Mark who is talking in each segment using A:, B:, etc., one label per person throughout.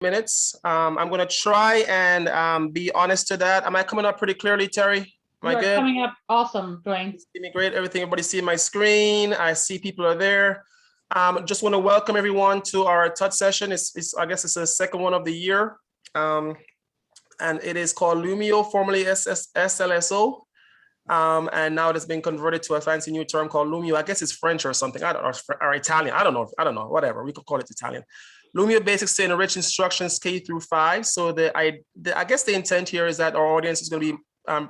A: minutes. I'm going to try and be honest to that. Am I coming up pretty clearly, Terry? Am I
B: You are
A: good?
B: coming up awesome, Dwayne.
A: See me great. Everybody see my screen. I see people are there. Just want to welcome everyone to our touch session. I guess it's the second one of the year. And it is called Lumio, formerly SLSO. And now it has been converted to a fancy new term called Lumio. I guess it's French or something, I don't know, or Italian. I don't know, whatever. We could call it Italian. Lumio Basics to enrich instructions K through 5. So I guess the intent here is that our audience is going to be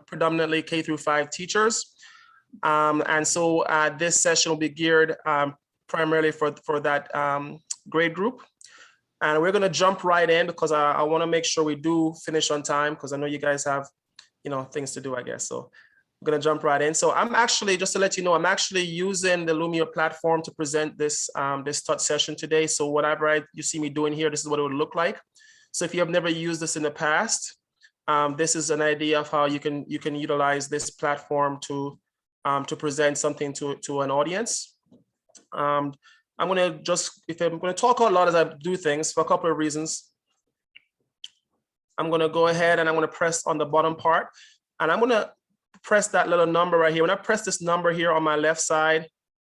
A: predominantly K through 5 teachers. And so this session will be geared primarily for that grade group. And we're going to jump right in because I want to make sure we do finish on time because I know you guys have, things to do, I guess. So I'm going to jump right in. So I'm actually, just to let you know, I'm actually using the Lumio platform to present this this touch session today. So whatever you see me doing here, this is what it would look like. So if you have never used this in the past, this is an idea of how you can utilize this platform to present something to an audience. I'm going to talk a lot as I do things for a couple of reasons. I'm going to go ahead and I'm going to press on the bottom part, and I'm going to press that little number right here. When I press this number here on my left side,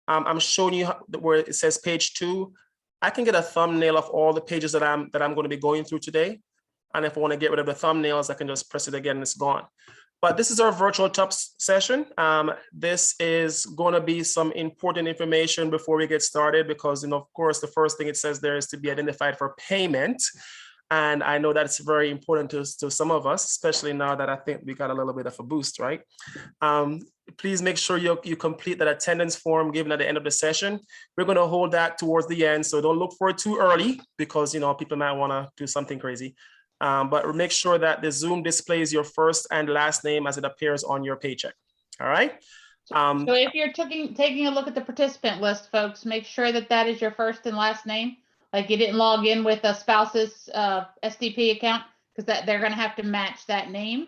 A: I'm showing you where it says page 2. I can get a thumbnail of all the pages that I'm going to be going through today. And if I want to get rid of the thumbnails, I can just press it again and it's gone. But this is our virtual touch session. This is going to be some important information before we get started because, of course, the first thing it says there is to be identified for payment. And I know that's very important to some of us, especially now that I think we got a little bit of a boost, right? Please make sure you complete that attendance form given at the end of the session. We're going to hold that towards the end, so don't look for it too early because people might want to do something crazy. But make sure that the Zoom displays your first and last name as it appears on your paycheck. All right.
B: So if you're taking a look at the participant list, folks, make sure that is your first and last name. Like you didn't log in with a spouse's SDP account because they're going to have to match that name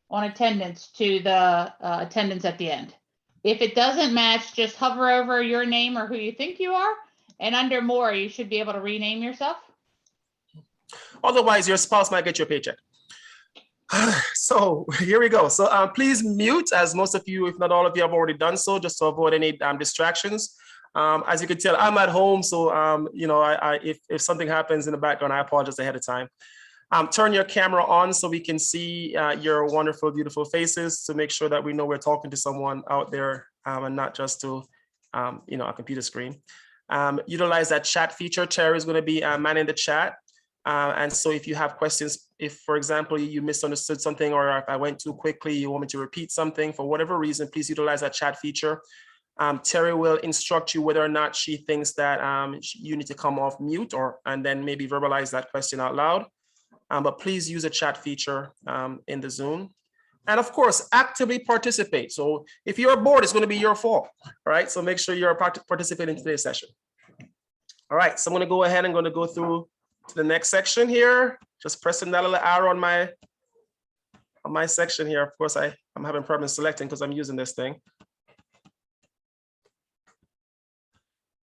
B: on attendance to the attendance at the end. If it doesn't match, just hover over your name or who you think you are, and under more, you should be able to rename yourself.
A: Otherwise, your spouse might get your paycheck. So here we go. So please mute, as most of you, if not all of you, have already done so, just to avoid any distractions. As you can tell, I'm at home, so if something happens in the background, I apologize ahead of time. Turn your camera on so we can see your wonderful, beautiful faces to make sure that we know we're talking to someone out there and not just to a computer screen. Utilize that chat feature. Terry is going to be manning the chat. And so if you have questions, if, for example, you misunderstood something or if I went too quickly, you want me to repeat something for whatever reason, please utilize that chat feature. Terry will instruct you whether or not she thinks that you need to come off mute and then maybe verbalize that question out loud. But please use a chat feature in the Zoom. And of course, actively participate. So if you're bored, it's going to be your fault, right? So make sure you're participating in today's session. All right, so I'm going to go ahead and go through to the next section here. Just pressing that little arrow on my section here. Of course, I'm having problems selecting because I'm using this thing.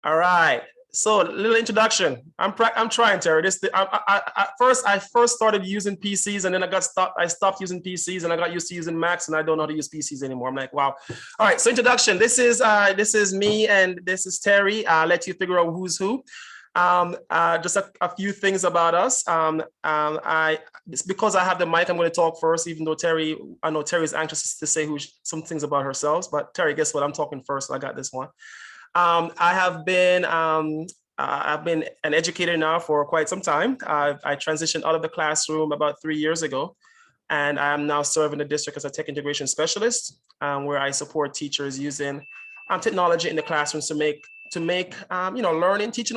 A: All right, so a little introduction. I'm trying, Terry. I first started using PCs and then I stopped using PCs and I got used to using Macs and I don't know how to use PCs anymore. I'm like, wow. All right, so introduction. This is me and this is Terry. I'll let you figure out who's who. Just a few things about us. It's because I have the mic, I'm going to talk first, even though I know Terry's anxious to say some things about herself, but Terry, guess what? I'm talking first, so I got this one. I've been an educator now for quite some time. I transitioned out of the classroom about 3 years ago, and I'm now serving the district as a tech integration specialist, where I support teachers using technology in the classrooms to make teaching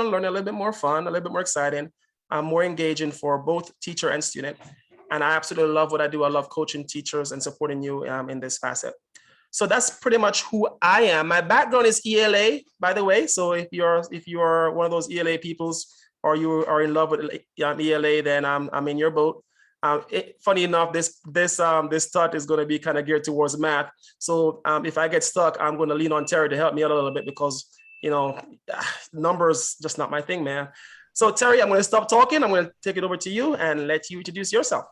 A: and learning a little bit more fun, a little bit more exciting, more engaging for both teacher and student. And I absolutely love what I do. I love coaching teachers and supporting you in this facet. So that's pretty much who I am. My background is ELA, by the way. So if you're one of those ELA peoples or you are in love with ELA, then I'm in your boat. Funny enough, this thought is going to be kind of geared towards math. So if I get stuck, I'm going to lean on Terry to help me out a little bit because numbers just not my thing, man. So Terry, I'm going to stop talking. I'm going to take it over to you and let you introduce yourself.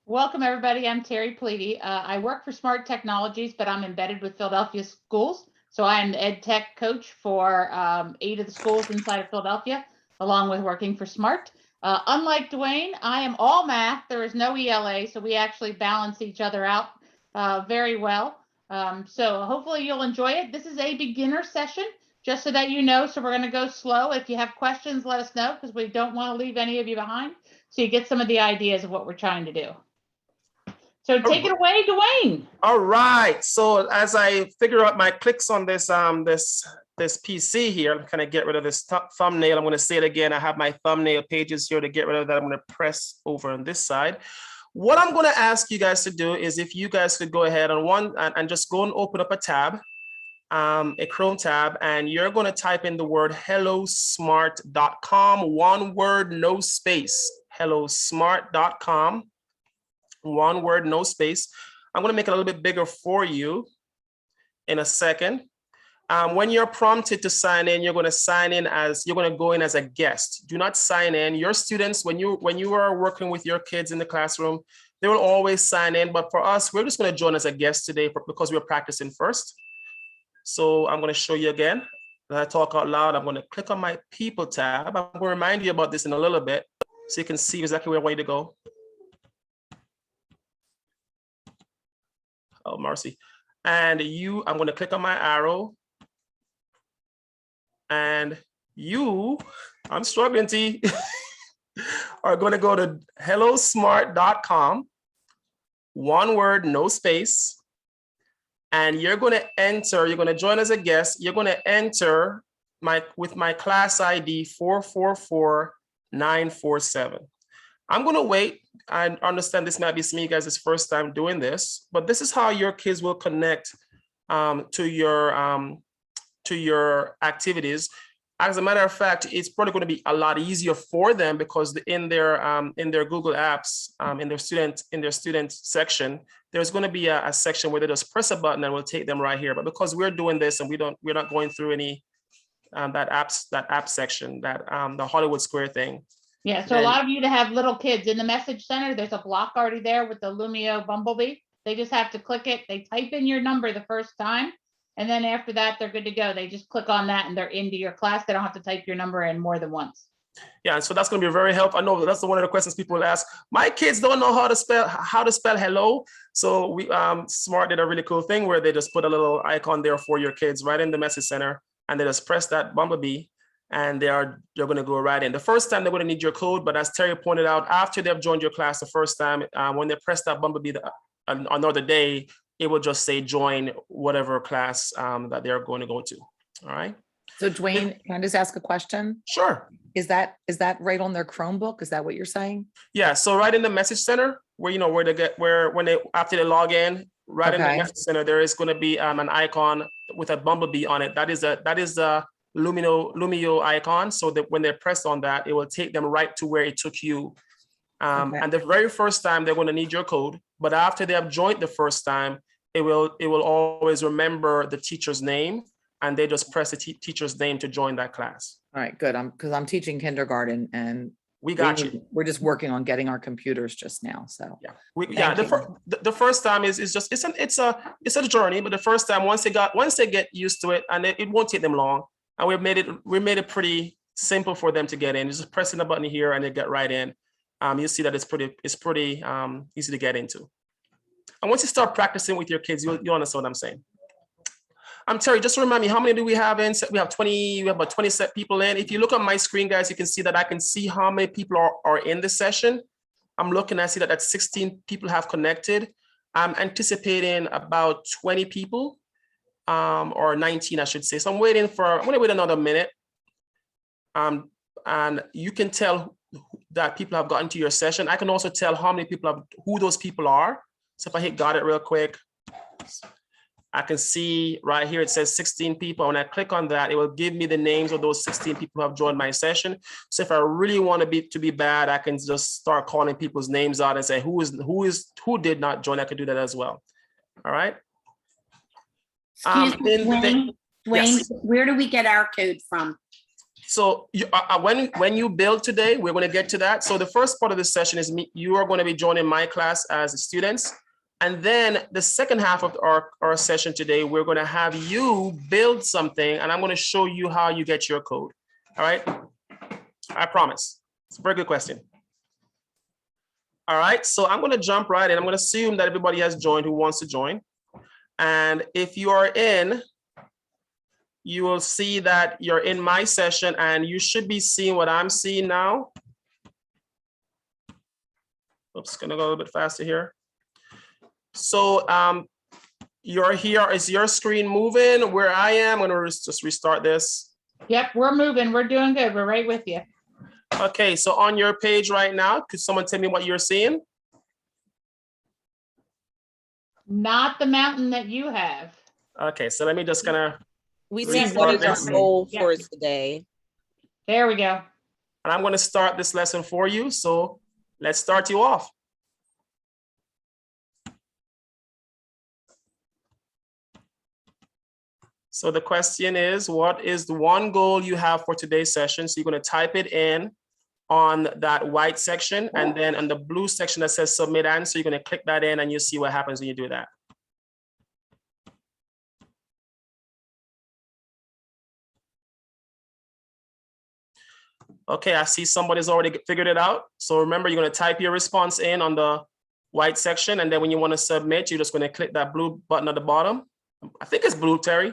B: Welcome, everybody. I'm Terry Pleedy. I work for Smart Technologies, but I'm embedded with Philadelphia schools. So I am the ed tech coach for 8 of the schools inside of Philadelphia, along with working for Smart. Unlike Dwayne, I am all math. There is no ELA, so we actually balance each other out very well. So hopefully you'll enjoy it. This is a beginner session, just so that you know. So we're going to go slow. If you have questions, let us know, because we don't want to leave any of you behind. So you get some of the ideas of what we're trying to do. So take it away, Dwayne.
A: All right. So as I figure out my clicks on this this PC here, I'm going to get rid of this thumbnail. I'm going to say it again. I have my thumbnail pages here to get rid of that. I'm going to press over on this side. What I'm going to ask you guys to do is if you guys could go ahead and just go and open up a tab, a Chrome tab, and you're going to type in the word hellosmart.com, one word, no space, hellosmart.com. One word, no space. I'm going to make it a little bit bigger for you in a second. When you're prompted to sign in, you're going to sign in as you're going to go in as a guest. Do not sign in. Your students, when you are working with your kids in the classroom, they will always sign in. But for us, we're just going to join as a guest today because we're practicing first. So I'm going to show you again. As I talk out loud, I'm going to click on my people tab. I'm going to remind you about this in a little bit so you can see exactly where I want you to go. Oh, Marcy. And I'm going to click on my arrow. And I'm struggling, T, are going to go to hellosmart.com, one word, no space. And you're going to enter, you're going to join as a guest. You're going to enter with my class ID 444947. I'm going to wait. I understand this might be some of you guys' first time doing this, but this is how your kids will connect to your activities. As a matter of fact, it's probably going to be a lot easier for them because in their Google Apps, in their student section, there's going to be a section where they just press a button and we'll take them right here. But because we're doing this and we're not going through any that app section, the Hollywood Square thing.
B: Yeah, so a lot of you that have little kids in the message center, there's a block already there with the Lumio Bumblebee. They just have to click it. They type in your number the first time, and then after that, they're good to go. They just click on that and they're into your class. They don't have to type your number in more than once.
A: Yeah, so that's going to be very helpful. I know that's one of the questions people will ask. My kids don't know how to spell hello. So we Smart did a really cool thing where they just put a little icon there for your kids right in the message center, and they just press that Bumblebee. And they're going to go right in. The first time they're going to need your code, but as Terry pointed out, after they've joined your class the first time, when they press that Bumblebee another day, it will just say join whatever class that they're going to go to. All right.
C: So Dwayne, can I just ask a question?
A: Sure.
C: Is that right on their Chromebook? Is that what you're saying?
A: Yeah. So right in the message center, after they log in, right in the message center, there is going to be an icon with a Bumblebee on it. That is a Lumio icon, so that when they press on that, it will take them right to where it took you. And the very first time they're going to need your code, but after they have joined the first time, it will always remember the teacher's name, and they just press the teacher's name to join that class. All right, good.
C: Because I'm teaching kindergarten, and
A: we got you.
C: We're just working on getting our computers just now. So
A: yeah, the first time is just it's a journey, but the first time once they get used to it, and it won't take them long. And we made it pretty simple for them to get in. Just pressing the button here and they get right in. You see that it's pretty easy to get into. And once you start practicing with your kids, you'll understand what I'm saying. Terry, just remind me, how many do we have in? We have about 20 people in. If you look on my screen, guys, you can see that I can see how many people are in the session. I'm looking, I see that 16 people have connected. I'm anticipating about 20 people. Or 19, I should say. So I'm going to wait another minute. And you can tell that people have gotten to your session. I can also tell how many people who those people are. So if I hit got it real quick, I can see right here, it says 16 people. When I click on that, it will give me the names of those 16 people who have joined my session. So if I really want to be bad, I can just start calling people's names out and say who did not join. I could do that as well. All right.
D: Excuse me, Dwayne,
A: yes.
D: Where do we get our code from?
A: So when you build today, we're going to get to that. So the first part of this session is you are going to be joining my class as students. And then the second half of our session today, we're going to have you build something, and I'm going to show you how you get your code. All right. I promise. It's a very good question. All right. So I'm going to jump right in. I'm going to assume that everybody has joined who wants to join. And if you are in, you will see that you're in my session, and you should be seeing what I'm seeing now. Oops, gonna go a little bit faster here. So you're here. Is your screen moving where I am? I'm gonna just restart this.
B: Yep, we're moving. We're doing good. We're right with you.
A: Okay, so on your page right now, could someone tell me what you're seeing?
B: Not the mountain that you have.
A: Okay, so let me just kind of,
D: We
A: see
D: see what is our goal
B: Yeah.
D: for today.
B: There we go.
A: and I'm going to start this lesson for you. So let's start you off. So the question is, what is the one goal you have for today's session? So you're going to type it in on that white section, and then on the blue section that says submit answer, you're going to click that in, and you see what happens when you do that. Okay, I see somebody's already figured it out. So remember, you're going to type your response in on the white section, and then when you want to submit, you're just going to click that blue button at the bottom. I think it's blue, Terry.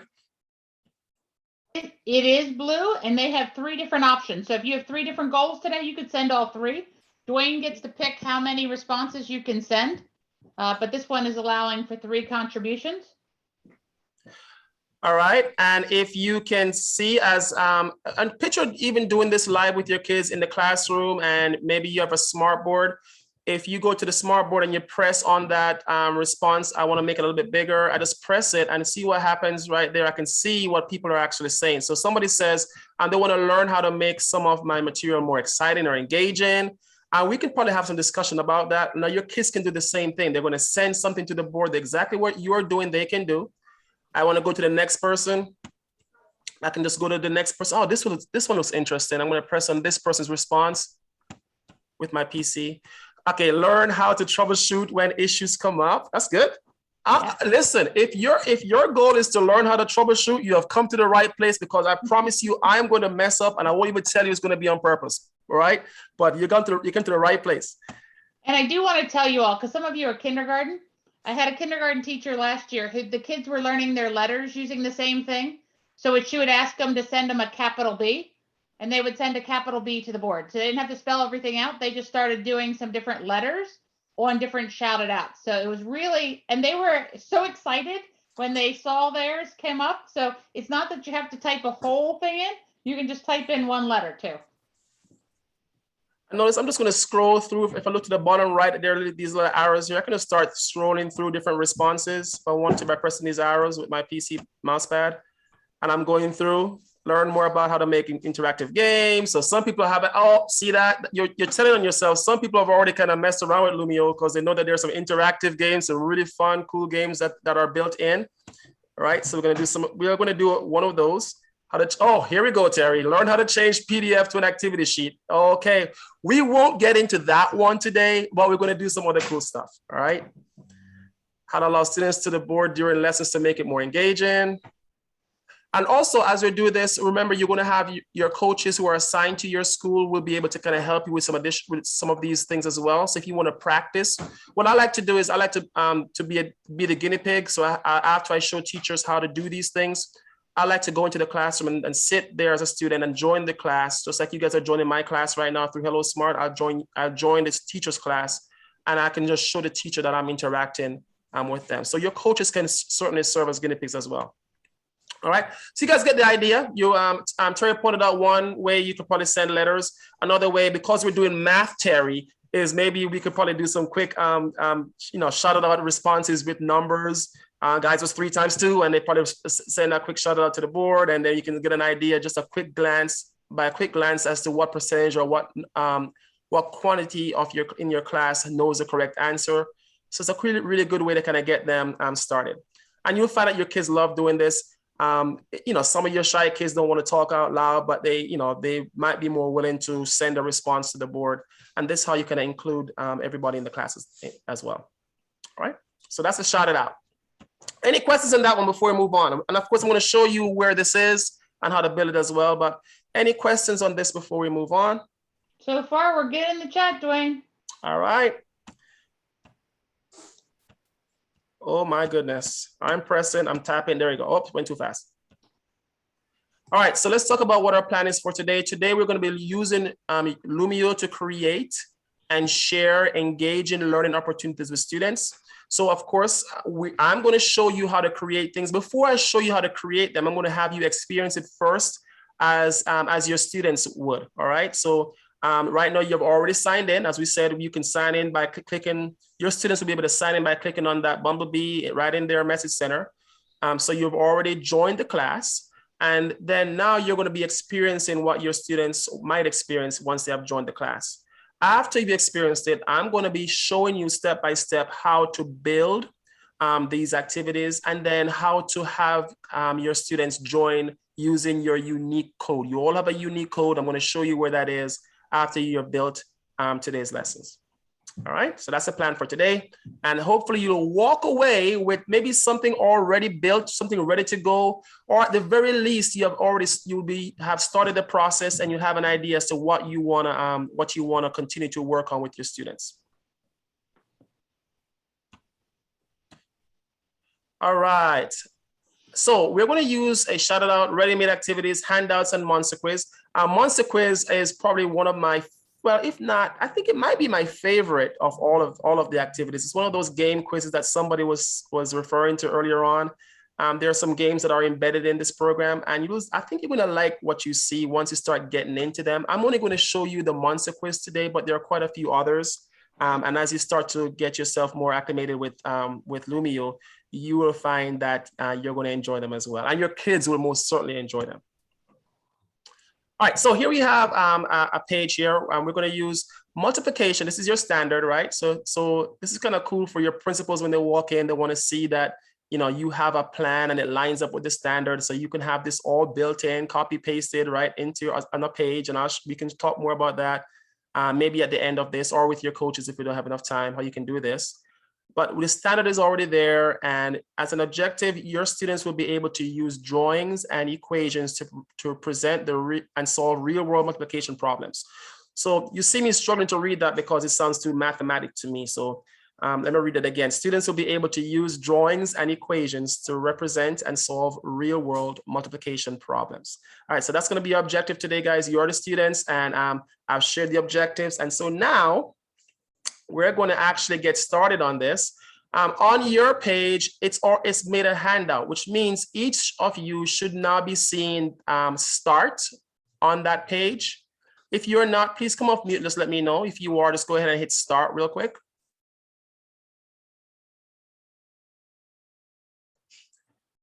B: It is blue, and they have 3 different options. So if you have 3 different goals today, you could send all 3. Dwayne gets to pick how many responses you can send, but this one is allowing for 3 contributions.
A: All right, and if you can see as, and picture even doing this live with your kids in the classroom, and maybe you have a smart board. If you go to the smart board and you press on that response, I want to make it a little bit bigger. I just press it and see what happens right there. I can see what people are actually saying. So somebody says, they want to learn how to make some of my material more exciting or engaging. And we can probably have some discussion about that. Now your kids can do the same thing. They're going to send something to the board, exactly what you're doing, they can do. I want to go to the next person. I can just go to the next person. Oh, this one looks interesting. I'm going to press on this person's response with my PC. Okay, learn how to troubleshoot when issues come up. That's good. Listen, if your goal is to learn how to troubleshoot, you have come to the right place, because I promise you, I am going to mess up, and I won't even tell you it's going to be on purpose. All right, but you come to the right place.
B: And I do want to tell you all, because some of you are kindergarten. I had a kindergarten teacher last year who the kids were learning their letters using the same thing. So she would ask them to send them a capital B, and they would send a capital B to the board. So they didn't have to spell everything out. They just started doing some different letters on different shouted out. So it was really, and they were so excited when they saw theirs came up. So it's not that you have to type a whole thing in. You can just type in one letter too.
A: Notice I'm just going to scroll through. If I look to the bottom right, there are these little arrows here. I can just start scrolling through different responses if I want to by pressing these arrows with my PC mouse pad. And I'm going through, learn more about how to make interactive games. So some people have it. Oh, see that? You're telling on yourself. Some people have already kind of messed around with Lumio because they know that there's some interactive games, some really fun, cool games that are built in. All right, so we are going to do one of those. Oh, here we go, Terry. Learn how to change PDF to an activity sheet. Okay, we won't get into that one today, but we're going to do some other cool stuff. All right. How to allow students to the board during lessons to make it more engaging. And also, as we do this, remember, you're going to have your coaches who are assigned to your school will be able to kind of help you with some of these things as well. So if you want to practice, what I like to do is I like to be the guinea pig. So after I show teachers how to do these things, I like to go into the classroom and sit there as a student and join the class, just like you guys are joining my class right now through Hello Smart. I'll join this teacher's class, and I can just show the teacher that I'm interacting with them. So your coaches can certainly serve as guinea pigs as well. All right, so you guys get the idea. Terry pointed out one way you could probably send letters. Another way, because we're doing math, Terry, is maybe we could probably do some quick, shout out responses with numbers. Guys, was 3 times 2, and they probably send a quick shout out to the board, and then you can get an idea, just a quick glance as to what percentage or what quantity of in your class knows the correct answer. So it's a really, really good way to kind of get them started. And you'll find that your kids love doing this. Some of your shy kids don't want to talk out loud, but they might be more willing to send a response to the board. And this is how you can include everybody in the classes as well. All right, so that's a shout it out. Any questions on that one before we move on? And of course, I'm going to show you where this is and how to build it as well. But any questions on this before we move on?
B: So far, we're good in the chat, Dwayne.
A: All right. Oh my goodness. I'm pressing, I'm tapping. There you go. Oh, went too fast. All right, so let's talk about what our plan is for today. Today, we're going to be using Lumio to create and share engaging learning opportunities with students. So of course, I'm going to show you how to create things. Before I show you how to create them, I'm going to have you experience it first as your students would. All right, so right now you've already signed in. As we said, you can sign in by clicking. Your students will be able to sign in by clicking on that bumblebee right in their message center. So you've already joined the class. And then now you're going to be experiencing what your students might experience once they have joined the class. After you've experienced it, I'm going to be showing you step by step how to build these activities and then how to have your students join using your unique code. You all have a unique code. I'm going to show you where that is after you have built today's lessons. All right, so that's the plan for today. And hopefully you'll walk away with maybe something already built, something ready to go, or at the very least, you'll have started the process and you have an idea as to what you wanna continue to work on with your students. All right. So we're going to use a shout out, ready-made activities, handouts, and Monster Quiz. Monster Quiz is probably one of my, well, if not, I think it might be my favorite of all of the activities. It's one of those game quizzes that somebody was referring to earlier on. There are some games that are embedded in this program, and I think you're going to like what you see once you start getting into them. I'm only going to show you the Monster Quiz today, but there are quite a few others. And as you start to get yourself more acclimated with Lumio, you will find that you're going to enjoy them as well. And your kids will most certainly enjoy them. All right, so here we have a page here. We're going to use multiplication. This is your standard, right? So this is kind of cool for your principals when they walk in. They want to see that you have a plan and it lines up with the standard. So you can have this all built in, copy pasted right into on a page. And we can talk more about that maybe at the end of this or with your coaches if we don't have enough time, how you can do this. But the standard is already there. And as an objective, your students will be able to use drawings and equations to present and solve real world multiplication problems. So you see me struggling to read that because it sounds too mathematic to me. So let me read it again. Students will be able to use drawings and equations to represent and solve real world multiplication problems. All right, so that's gonna be our objective today, guys. You are the students and I've shared the objectives. And so now, we're going to actually get started on this. On your page, it's made a handout, which means each of you should now be seeing start on that page. If you're not, please come off mute. Just let me know. If you are, just go ahead and hit start real quick.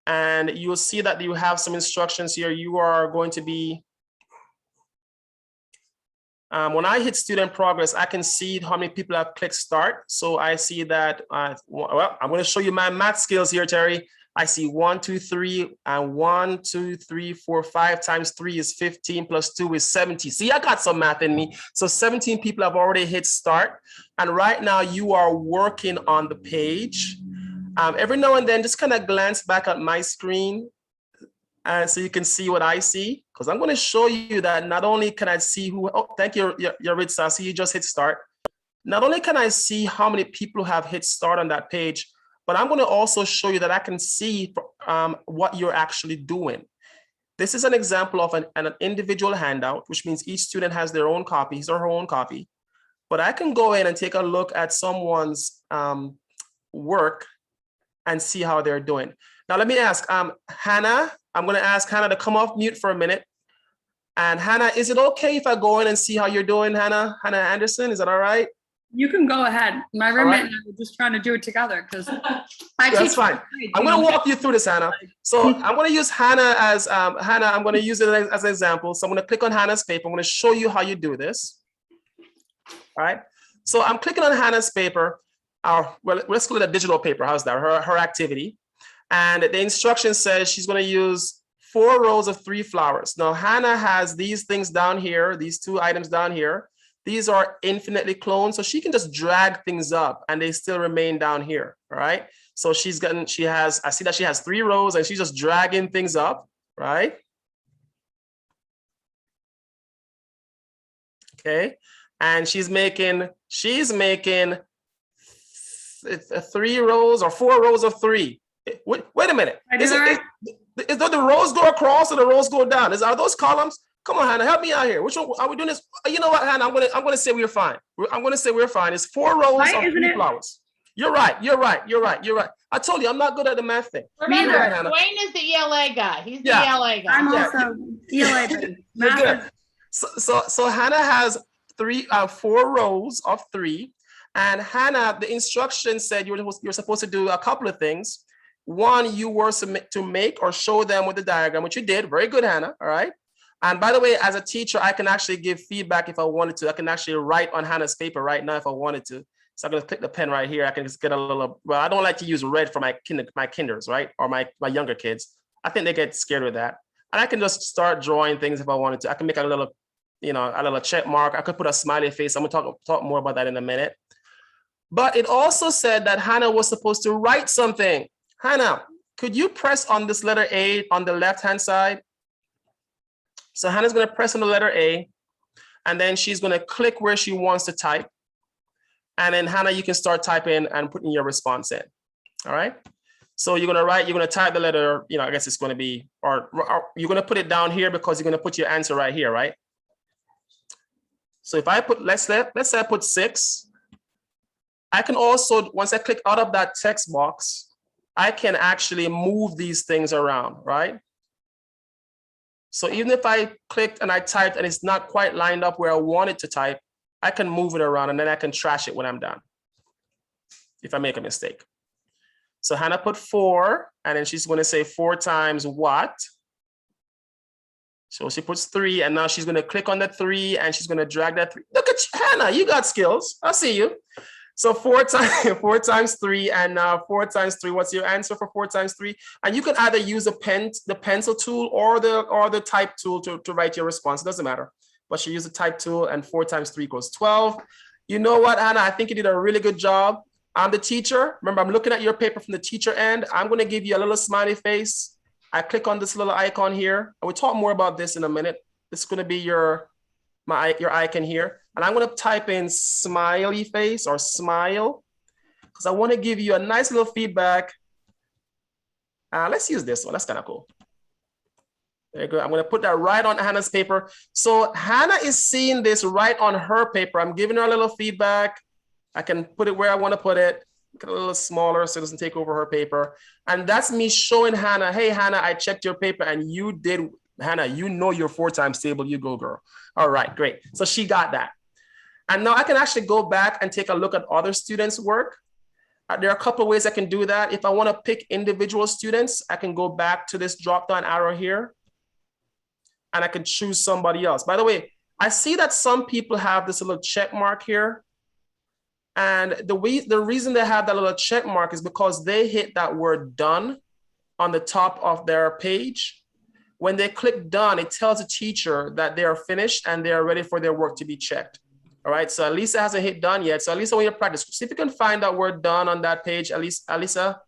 A: And you'll see that you have some instructions here. You are going to be when I hit student progress, I can see how many people have clicked start. So I see that, well, I'm going to show you my math skills here, Terry. I see 1, 2, 3, and 1, 2, 3, 4, 5 times 3 is 15 plus 2 is 70. See, I got some math in me. So 17 people have already hit start. And right now you are working on the page. Every now and then, just kind of glance back at my screen. So you can see what I see, because I'm going to show you that not only can I see who, oh, thank you, Yaritza, I see you just hit start. Not only can I see how many people have hit start on that page, but I'm going to also show you that I can see what you're actually doing. This is an example of an individual handout, which means each student has their own copy, his or her own copy. But I can go in and take a look at someone's work and see how they're doing. Now, let me ask Hannah. I'm going to ask Hannah to come off mute for a minute. And Hannah, is it okay if I go in and see how you're doing, Hannah? Hannah Anderson, is that all right?
D: You can go ahead. My roommate and I were just trying to do it together because
A: that's fine. I'm going to walk you through this, Hannah. So I'm going to use Hannah as Hannah. I'm going to use it as an example. So I'm going to click on Hannah's paper. I'm going to show you how you do this. All right. So I'm clicking on Hannah's paper. Well, let's call it a digital paper. How's that? Her activity. And the instruction says she's going to use 4 rows of 3 flowers. Now, Hannah has these things down here, these 2 items down here. These are infinitely cloned, so she can just drag things up and they still remain down here, all right? So I see that she has 3 rows and she's just dragging things up, right? Okay, and she's making 3 rows or 4 rows of 3. Wait a minute. Is the rows go across or the rows go down? Are those columns? Come on, Hannah, help me out here. Which one are we doing this? You know what, Hannah? I'm gonna say we're fine. I'm gonna say we're fine. It's 4 rows of 3 flowers. You're right. I told you I'm not good at the math thing.
B: Remember,
A: Right, Hannah.
B: Dwayne is the ELA guy. He's the
A: Yeah.
B: ELA guy.
D: I'm
A: Yeah.
D: also ELA.
A: You're good. So Hannah has 4 rows of 3, and Hannah, the instruction said you're supposed to do a couple of things. One, you were to make or show them with the diagram, which you did. Very good, Hannah. All right. And by the way, as a teacher, I can actually give feedback if I wanted to. I can actually write on Hannah's paper right now if I wanted to. So I'm going to click the pen right here. I can just get a little, well, I don't like to use red for my kinders, right? Or my younger kids. I think they get scared with that. And I can just start drawing things if I wanted to. I can make a little check mark. I could put a smiley face. I'm going to talk more about that in a minute. But it also said that Hannah was supposed to write something. Hannah, could you press on this letter A on the left-hand side? So Hannah's going to press on the letter A, and then she's going to click where she wants to type. And then Hannah, you can start typing and putting your response in. All right. So you're going to type the letter, I guess it's going to be, or you're going to put it down here because you're going to put your answer right here, right? So if I put, let's say I put 6, I can also, once I click out of that text box, I can actually move these things around, right? So even if I clicked and I typed and it's not quite lined up where I want it to type, I can move it around and then I can trash it when I'm done, if I make a mistake. So Hannah put 4, and then she's going to say 4 times what? So she puts 3, and now she's going to click on that 3 and she's going to drag that 3. Look at you, Hannah, you got skills. I see you. So 4 times 3, and now 4 times 3. What's your answer for 4 times 3? And you can either use the pencil tool or the type tool to write your response. It doesn't matter. But she used the type tool, and 4 times 3 equals 12. You know what, Hannah? I think you did a really good job. I'm the teacher. Remember, I'm looking at your paper from the teacher end. I'm going to give you a little smiley face. I click on this little icon here. And we'll talk more about this in a minute. This is going to be your icon here. And I'm going to type in smiley face or smile because I want to give you a nice little feedback. Let's use this one. That's kind of cool. There you go. I'm going to put that right on Hannah's paper. So Hannah is seeing this right on her paper. I'm giving her a little feedback. I can put it where I want to put it. Get a little smaller so it doesn't take over her paper. And that's me showing Hannah, hey, Hannah, I checked your paper and you did, Hannah, you know your 4 times table. You go, girl. All right, great. So she got that. And now I can actually go back and take a look at other students' work. There are a couple of ways I can do that. If I want to pick individual students, I can go back to this drop-down arrow here. And I can choose somebody else. By the way, I see that some people have this little check mark here. And the reason they have that little check mark is because they hit that word done on the top of their page. When they click done, it tells the teacher that they are finished and they are ready for their work to be checked. All right, so Alisa hasn't hit done yet. So Alisa, when you practice, see if you can find that word done on that page, Alisa,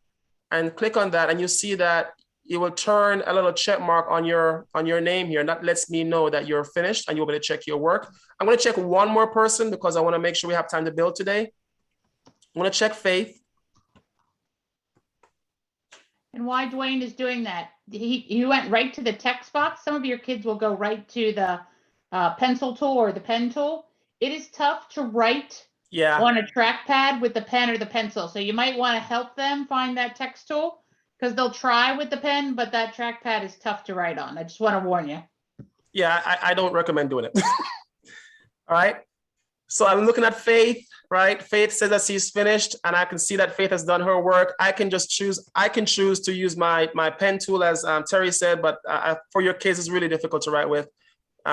A: and click on that, and you see that it will turn a little check mark on your name here. And that lets me know that you're finished and you're going to check your work. I'm going to check one more person because I want to make sure we have time to build today. I'm going to check Faith.
B: And why Dwayne is doing that? He went right to the text box. Some of your kids will go right to the pencil tool or the pen tool. It is tough to write on a trackpad with the pen or the pencil. So you might want to help them find that text tool because they'll try with the pen, but that trackpad is tough to write on. I just want to warn you.
A: Yeah, I don't recommend doing it. All right. So I'm looking at Faith, right? Faith says that she's finished and I can see that Faith has done her work. I can choose to use my pen tool as Terry said, but for your kids, it's really difficult to write with.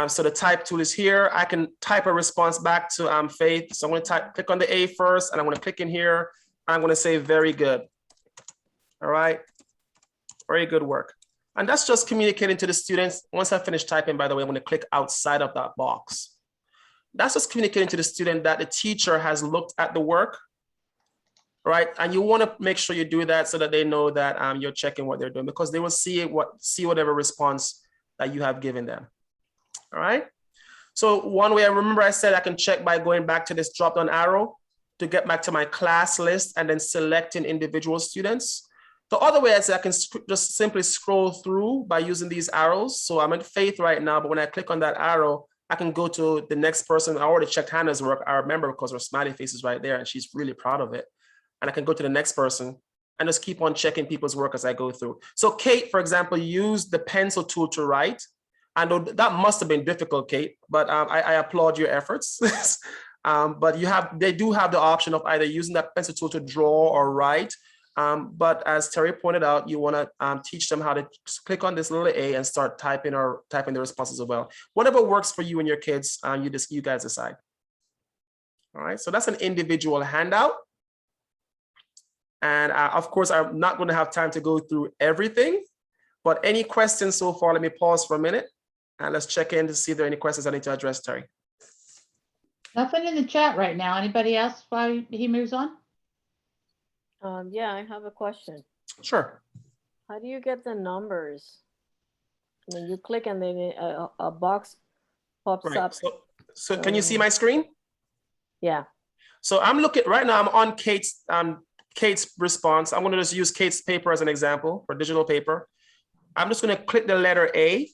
A: So the type tool is here. I can type a response back to Faith. So I'm going to click on the A first and I'm going to click in here. I'm going to say very good. All right. Very good work. And that's just communicating to the students. Once I finish typing, by the way, I'm going to click outside of that box. That's just communicating to the student that the teacher has looked at the work, right? And you want to make sure you do that so that they know that you're checking what they're doing, because they will see whatever response that you have given them. All right. So one way, I remember I said I can check by going back to this drop-down arrow to get back to my class list and then selecting individual students. The other way is I can just simply scroll through by using these arrows. So I'm at Faith right now, but when I click on that arrow, I can go to the next person. I already checked Hannah's work. I remember because her smiley face is right there and she's really proud of it. And I can go to the next person and just keep on checking people's work as I go through. So Kate, for example, used the pencil tool to write. I know that must have been difficult, Kate, but I applaud your efforts. But they do have the option of either using that pencil tool to draw or write. But as Terry pointed out, you want to teach them how to click on this little A and start typing the responses as well. Whatever works for you and your kids, you guys decide. All right, so that's an individual handout. And of course, I'm not going to have time to go through everything, but any questions so far, let me pause for a minute and let's check in to see if there are any questions I need to address, Terry.
B: Nothing in the chat right now. Anybody else while he moves on?
E: Yeah, I have a question.
A: Sure.
E: How do you get the numbers? When you click and then a box pops
A: Right.
E: up.
A: So can you see my screen?
E: Yeah.
A: So I'm looking right now, I'm on Kate's response. I'm going to just use Kate's paper as an example for digital paper. I'm just going to click the letter A.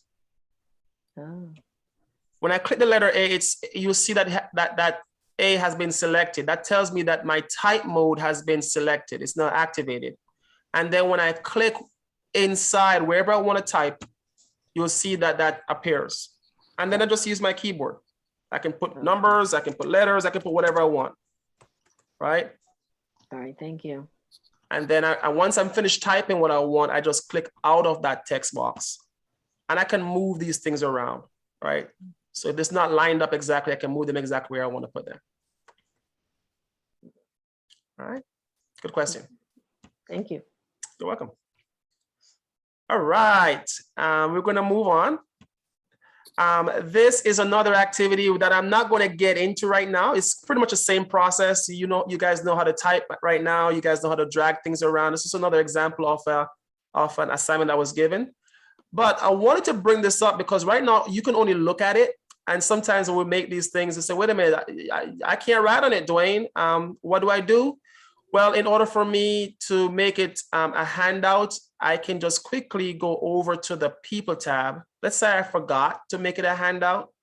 E: Oh.
A: When I click the letter A, you'll see that A has been selected. That tells me that my type mode has been selected. It's now activated. And then when I click inside wherever I want to type, you'll see that appears. And then I just use my keyboard. I can put numbers, I can put letters, I can put whatever I want, right?
E: All right, thank you.
A: And then once I'm finished typing what I want, I just click out of that text box. And I can move these things around, right? So if it's not lined up exactly, I can move them exactly where I want to put them. All right, good question.
E: Thank you.
A: You're welcome. All right, we're going to move on. This is another activity that I'm not going to get into right now. It's pretty much the same process. You guys know how to type right now. You guys know how to drag things around. This is another example of an assignment that was given. But I wanted to bring this up because right now you can only look at it. And sometimes we'll make these things and say, wait a minute, I can't write on it, Dwayne. What do I do? Well, in order for me to make it a handout, I can just quickly go over to the People tab. Let's say I forgot to make it a handout.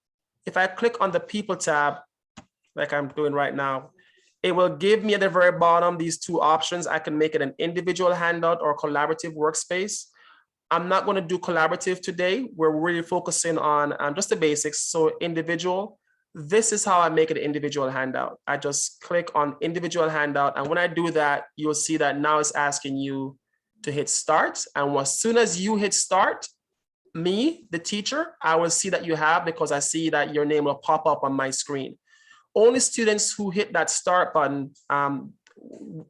A: If I click on the People tab, like I'm doing right now, it will give me at the very bottom these two options. I can make it an individual handout or collaborative workspace. I'm not going to do collaborative today. We're really focusing on just the basics. So individual, this is how I make it an individual handout. I just click on individual handout. And when I do that, you'll see that now it's asking you to hit start. And as soon as you hit start, me, the teacher, I will see that you have, because I see that your name will pop up on my screen. Only students who hit that start button,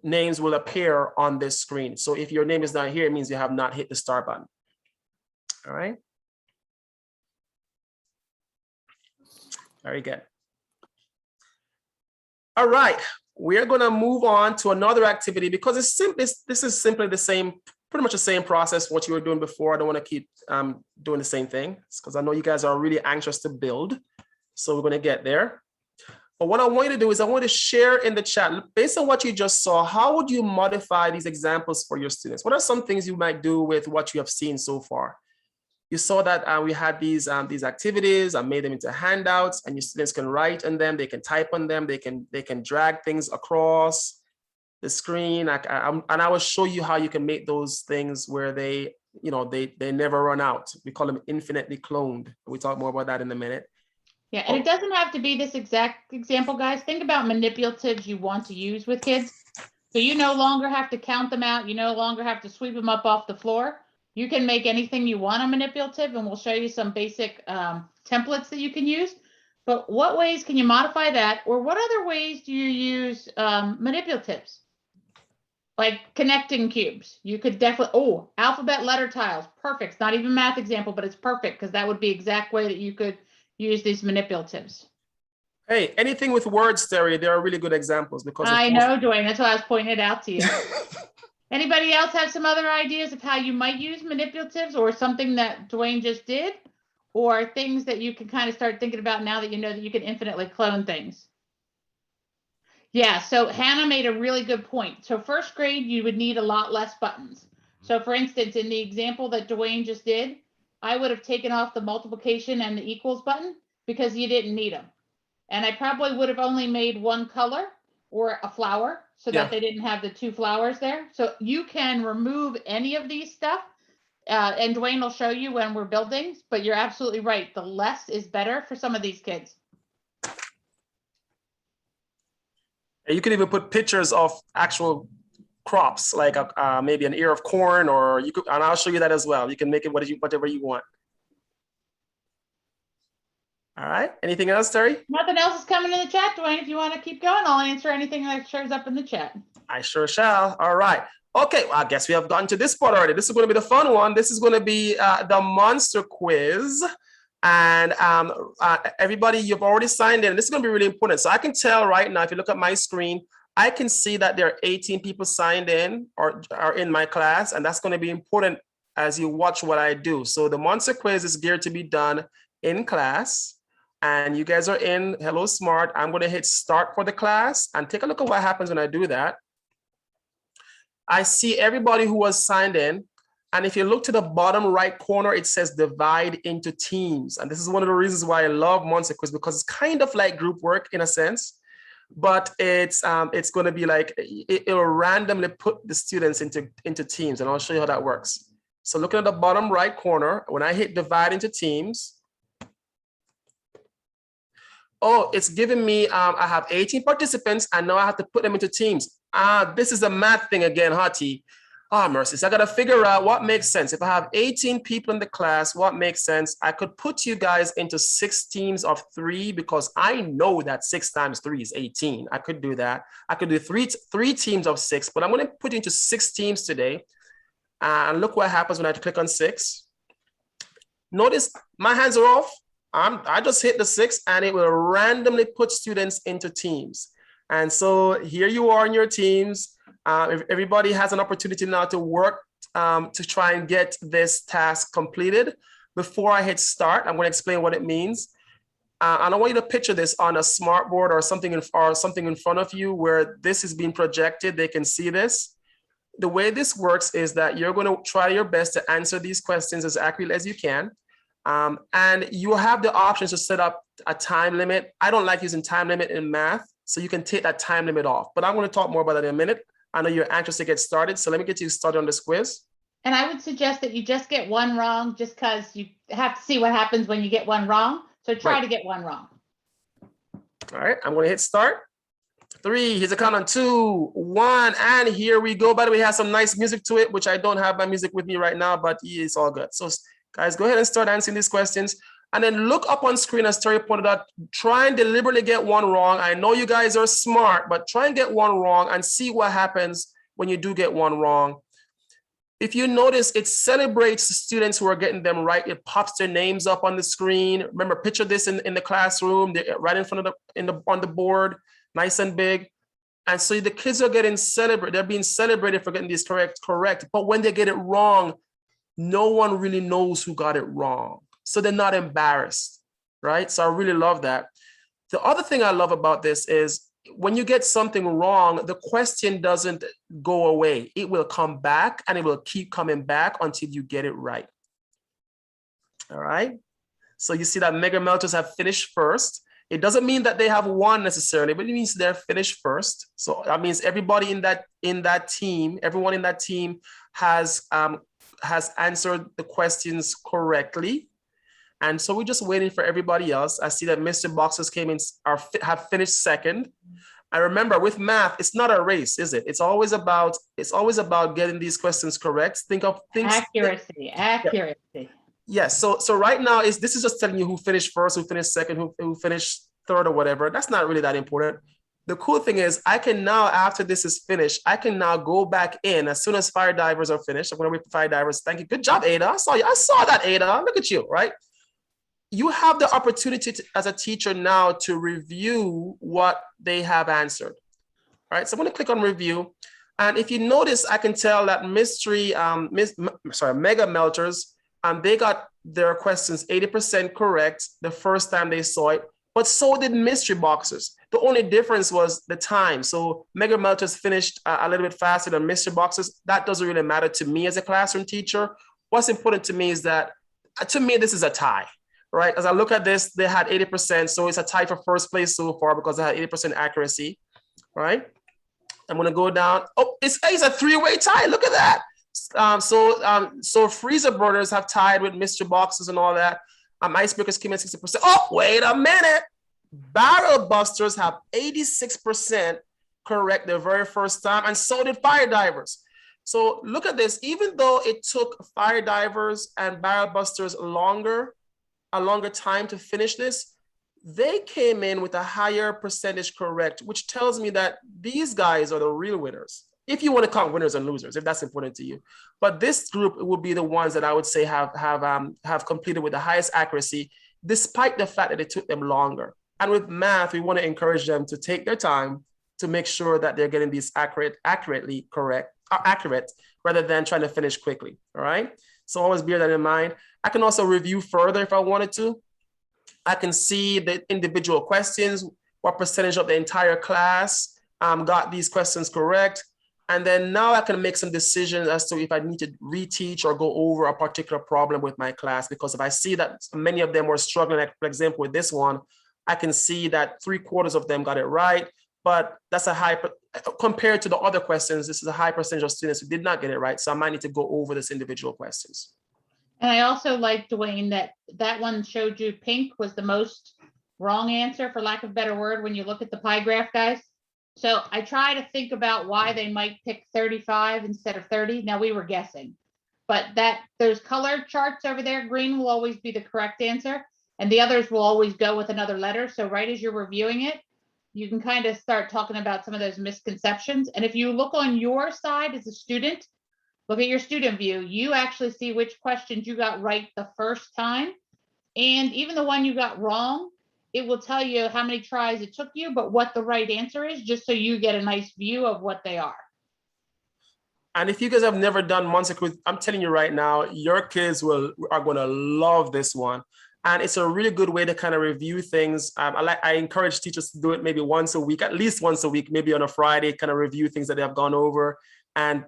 A: names will appear on this screen. So if your name is not here, it means you have not hit the start button. All right. Very good. All right, we're going to move on to another activity because this is simply the same, pretty much the same process what you were doing before. I don't want to keep doing the same thing because I know you guys are really anxious to build. So we're going to get there. But what I want you to do is I want to share in the chat, based on what you just saw, how would you modify these examples for your students? What are some things you might do with what you have seen so far? You saw that we had these activities. I made them into handouts, and your students can write on them. They can type on them. They can drag things across the screen. And I will show you how you can make those things where they never run out. We call them infinitely cloned. We'll talk more about that in a minute.
B: Yeah, and it doesn't have to be this exact example, guys. Think about manipulatives you want to use with kids. So you no longer have to count them out. You no longer have to sweep them up off the floor. You can make anything you want a manipulative, and we'll show you some basic templates that you can use. But what ways can you modify that? Or what other ways do you use manipulatives? like connecting cubes. You could definitely, oh, alphabet letter tiles, perfect. It's not even math example, but it's perfect because that would be exact way that you could use these manipulatives.
A: Hey, anything with words, Terry, they are really good examples because
B: I know, Dwayne, that's why I was pointing it out to you. Anybody else have some other ideas of how you might use manipulatives or something that Dwayne just did? Or things that you can kind of start thinking about now that you know that you can infinitely clone things? Yeah, so Hannah made a really good point. So first grade, you would need a lot less buttons. So for instance, in the example that Dwayne just did, I would have taken off the multiplication and the equals button because you didn't need them. And I probably would have only made one color or a flower so that they didn't have the two flowers there. So you can remove any of these stuff. And Dwayne will show you when we're building, but you're absolutely right. The less is better for some of these kids.
A: You can even put pictures of actual crops, like maybe an ear of corn, or you could, and I'll show you that as well. You can make it whatever you want. All right. Anything else, Terry?
B: Nothing else is coming in the chat, Dwayne. If you want to keep going, I'll answer anything that shows up in the chat.
A: I sure shall. All right. Okay. Well, I guess we have gotten to this part already. This is going to be the fun one. This is going to be the monster quiz. And everybody, you've already signed in. This is going to be really important. So I can tell right now, if you look at my screen, I can see that there are 18 people signed in or are in my class. And that's going to be important as you watch what I do. So the monster quiz is geared to be done in class. And you guys are in Hello Smart. I'm going to hit start for the class and take a look at what happens when I do that. I see everybody who was signed in. And if you look to the bottom right corner, it says divide into teams. And this is one of the reasons why I love Monster Quiz, because it's kind of like group work in a sense, but it's going to be like, it will randomly put the students into teams. And I'll show you how that works. So looking at the bottom right corner, when I hit divide into teams, oh, it's giving me, I have 18 participants and now I have to put them into teams. This is a math thing again, Hati. Mercy. So I got to figure out what makes sense. If I have 18 people in the class, what makes sense? I could put you guys into 6 teams of 3 because I know that 6 times 3 is 18. I could do that. I could do three teams of 6, but I'm going to put you into 6 teams today. And look what happens when I click on 6. Notice my hands are off. I just hit the 6 and it will randomly put students into teams. And so here you are in your teams. Everybody has an opportunity now to work to try and get this task completed. Before I hit start, I'm going to explain what it means. And I want you to picture this on a smart board or something in front of you where this is being projected. They can see this. The way this works is that you're going to try your best to answer these questions as accurately as you can. And you have the options to set up a time limit. I don't like using time limit in math, so you can take that time limit off. But I'm going to talk more about that in a minute. I know you're anxious to get started, so let me get you started on this quiz.
B: And I would suggest that you just get one wrong just because you have to see what happens when you get one wrong. So try to get one wrong.
A: All right, I'm going to hit start. 3, here's a count on 2, 1, and here we go. By the way, it has some nice music to it, which I don't have my music with me right now, but it's all good. So guys, go ahead and start answering these questions. And then look up on screen, as Terry pointed out, try and deliberately get one wrong. I know you guys are smart, but try and get one wrong and see what happens when you do get one wrong. If you notice, it celebrates the students who are getting them right. It pops their names up on the screen. Remember, picture this in the classroom, they're right in front of on the board, nice and big. And so the kids are getting celebrated. They're being celebrated for getting these correct. But when they get it wrong, no one really knows who got it wrong. So they're not embarrassed, right? So I really love that. The other thing I love about this is when you get something wrong, the question doesn't go away. It will come back and it will keep coming back until you get it right. All right. So you see that Mega Melters have finished first. It doesn't mean that they have won necessarily, but it means they're finished first. So that means everybody in that team, everyone in that team has answered the questions correctly. And so we're just waiting for everybody else. I see that Mr. Boxers came in, have finished second. And remember, with math, it's not a race, is it? It's always about getting these questions correct. Think of things.
B: Accuracy.
A: Yes. So right now this is just telling you who finished first, who finished second, who finished third or whatever. That's not really that important. The cool thing is I can now, after this is finished, I can now go back in as soon as fire divers are finished. I'm going to wait for fire divers. Thank you. Good job, Ada. I saw you. I saw that, Ada. Look at you, right? You have the opportunity to, as a teacher now, to review what they have answered. All right, so I'm going to click on review. And if you notice, I can tell that Mega Melters, they got their questions 80% correct the first time they saw it, but so did Mystery Boxers. The only difference was the time. So Mega Melters finished a little bit faster than Mystery Boxers. That doesn't really matter to me as a classroom teacher. What's important to me is that, to me, this is a tie. Right, as I look at this, they had 80%, so it's a tie for first place so far because they had 80% accuracy. Right, I'm gonna go down. Oh, it's a three-way tie. Look at that. So Freezer Burners have tied with Mr. Boxes and all that. Icebreakers came in 60%. Oh, wait a minute. Barrel Busters have 86% correct the very first time, and so did Fire Divers. So look at this. Even though it took Fire Divers and Barrel Busters a longer time to finish this, they came in with a higher percentage correct, which tells me that these guys are the real winners. If you want to count winners and losers, if that's important to you. But this group would be the ones that I would say have completed with the highest accuracy, despite the fact that it took them longer. And with math, we want to encourage them to take their time to make sure that they're getting these accurate rather than trying to finish quickly. All right. So always bear that in mind. I can also review further if I wanted to. I can see the individual questions, what percentage of the entire class got these questions correct. And then now I can make some decisions as to if I need to reteach or go over a particular problem with my class, because if I see that many of them were struggling, like for example, with this one, I can see that 3/4 of them got it right, but that's a high, compared to the other questions, this is a high percentage of students who did not get it right. So I might need to go over this individual questions.
B: And I also like, Dwayne, that one showed you pink was the most wrong answer, for lack of a better word, when you look at the pie graph, guys. So I try to think about why they might pick 35 instead of 30. Now, we were guessing, but those color charts over there, green will always be the correct answer, and the others will always go with another letter. So right as you're reviewing it, you can kind of start talking about some of those misconceptions. And if you look on your side as a student, look at your student view, you actually see which questions you got right the first time. And even the one you got wrong, it will tell you how many tries it took you, but what the right answer is, just so you get a nice view of what they are.
A: And if you guys have never done Monster Quiz, I'm telling you right now, your kids are going to love this one. And it's a really good way to kind of review things. I encourage teachers to do it maybe once a week, at least once a week, maybe on a Friday, kind of review things that they have gone over. And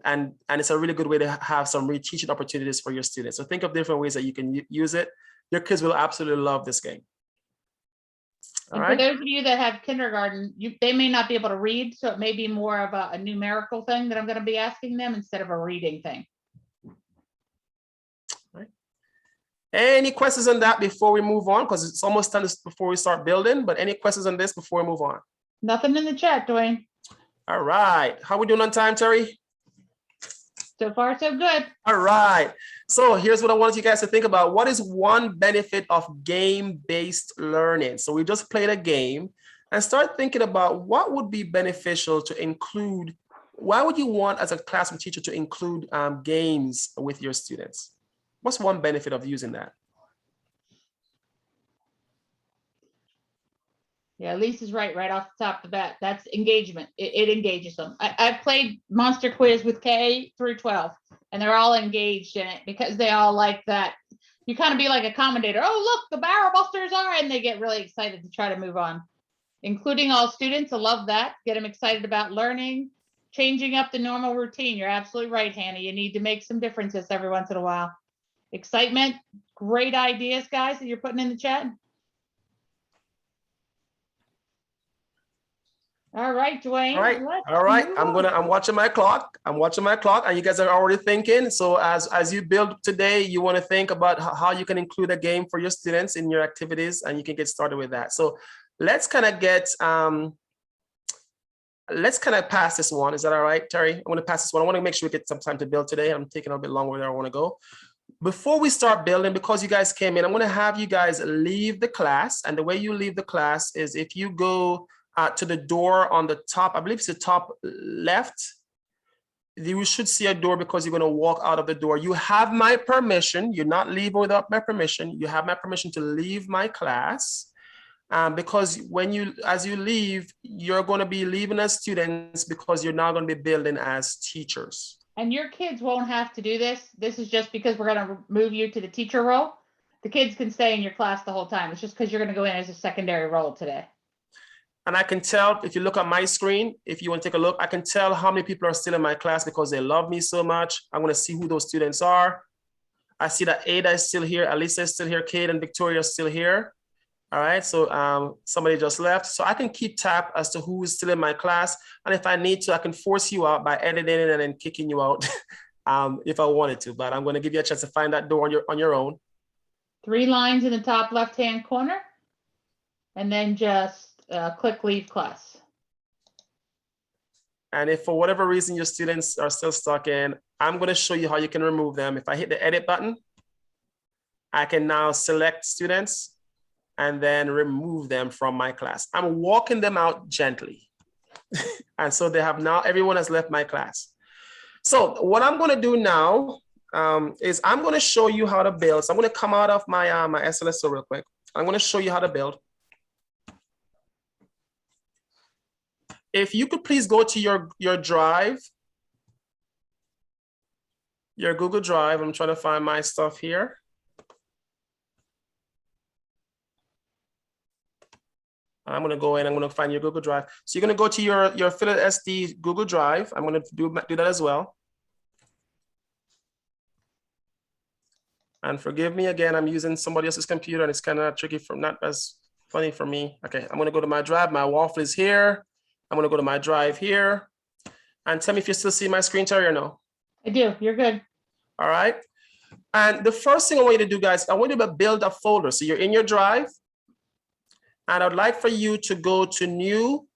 A: it's a really good way to have some reteaching opportunities for your students. So think of different ways that you can use it. Your kids will absolutely love this game. All
B: and
A: right.
B: For those of you that have kindergarten, they may not be able to read, so it may be more of a numerical thing that I'm going to be asking them instead of a reading thing.
A: Right. Any questions on that before we move on? Because it's almost time before we start building, but any questions on this before we move on?
B: Nothing in the chat, Dwayne.
A: All right. How we doing on time, Terry?
B: So far, so good.
A: All right. So here's what I want you guys to think about. What is one benefit of game-based learning? So we just played a game, and start thinking about what would be beneficial to include. Why would you want, as a classroom teacher, to include games with your students? What's one benefit of using that?
B: Yeah, Lisa's right off the top of the bat. That's engagement. It engages them. I've played Monster Quiz with K through 12, and they're all engaged in it because they all like that. You kind of be like a commentator. Oh, look, the barrel busters are, and they get really excited to try to move on. Including all students, I love that. Get them excited about learning, changing up the normal routine. You're absolutely right, Hannah. You need to make some differences every once in a while. Excitement, great ideas, guys, that you're putting in the chat. All right, Dwayne.
A: All right. I'm watching my clock. And you guys are already thinking. So as you build today, you want to think about how you can include a game for your students in your activities, and you can get started with that. So let's kind of pass this one. Is that all right, Terry? I want to pass this one. I want to make sure we get some time to build today. I'm taking a bit longer where I want to go. Before we start building, because you guys came in, I'm going to have you guys leave the class. And the way you leave the class is if you go to the door on the top, I believe it's the top left. You should see a door because you're going to walk out of the door. You have my permission. You're not leaving without my permission. You have my permission to leave my class. Because as you leave, you're going to be leaving as students because you're now going to be building as teachers.
B: And your kids won't have to do this. This is just because we're going to move you to the teacher role. The kids can stay in your class the whole time. It's just because you're going to go in as a secondary role today.
A: And I can tell, if you look at my screen, if you want to take a look, I can tell how many people are still in my class because they love me so much. I'm going to see who those students are. I see that Ada is still here, Alisa is still here, Kate and Victoria are still here. All right, so somebody just left. So I can keep tab as to who is still in my class. And if I need to, I can force you out by editing it and then kicking you out if I wanted to. But I'm going to give you a chance to find that door on your own.
B: 3 lines in the top left-hand corner. And then just click leave class.
A: And if for whatever reason your students are still stuck in, I'm going to show you how you can remove them. If I hit the edit button, I can now select students and then remove them from my class. I'm walking them out gently. And so they have now, everyone has left my class. So what I'm going to do now is I'm going to show you how to build. So I'm going to come out of my, my SLSO real quick. I'm going to show you how to build. If you could please go to your drive, your Google Drive. I'm trying to find my stuff here. I'm gonna go in, I'm gonna find your Google Drive. So you're gonna go to your Philips SD Google Drive. I'm gonna do that as well. And forgive me again, I'm using somebody else's computer and it's kind of tricky not as funny for me. Okay, I'm gonna go to my drive, my waffle is here. I'm gonna go to my drive here. And tell me if you still see my screen, Terry, or no?
B: I do, you're good.
A: All right. And the first thing I want you to do, guys, I want you to build a folder. So you're in your drive. And I'd like for you to go to new.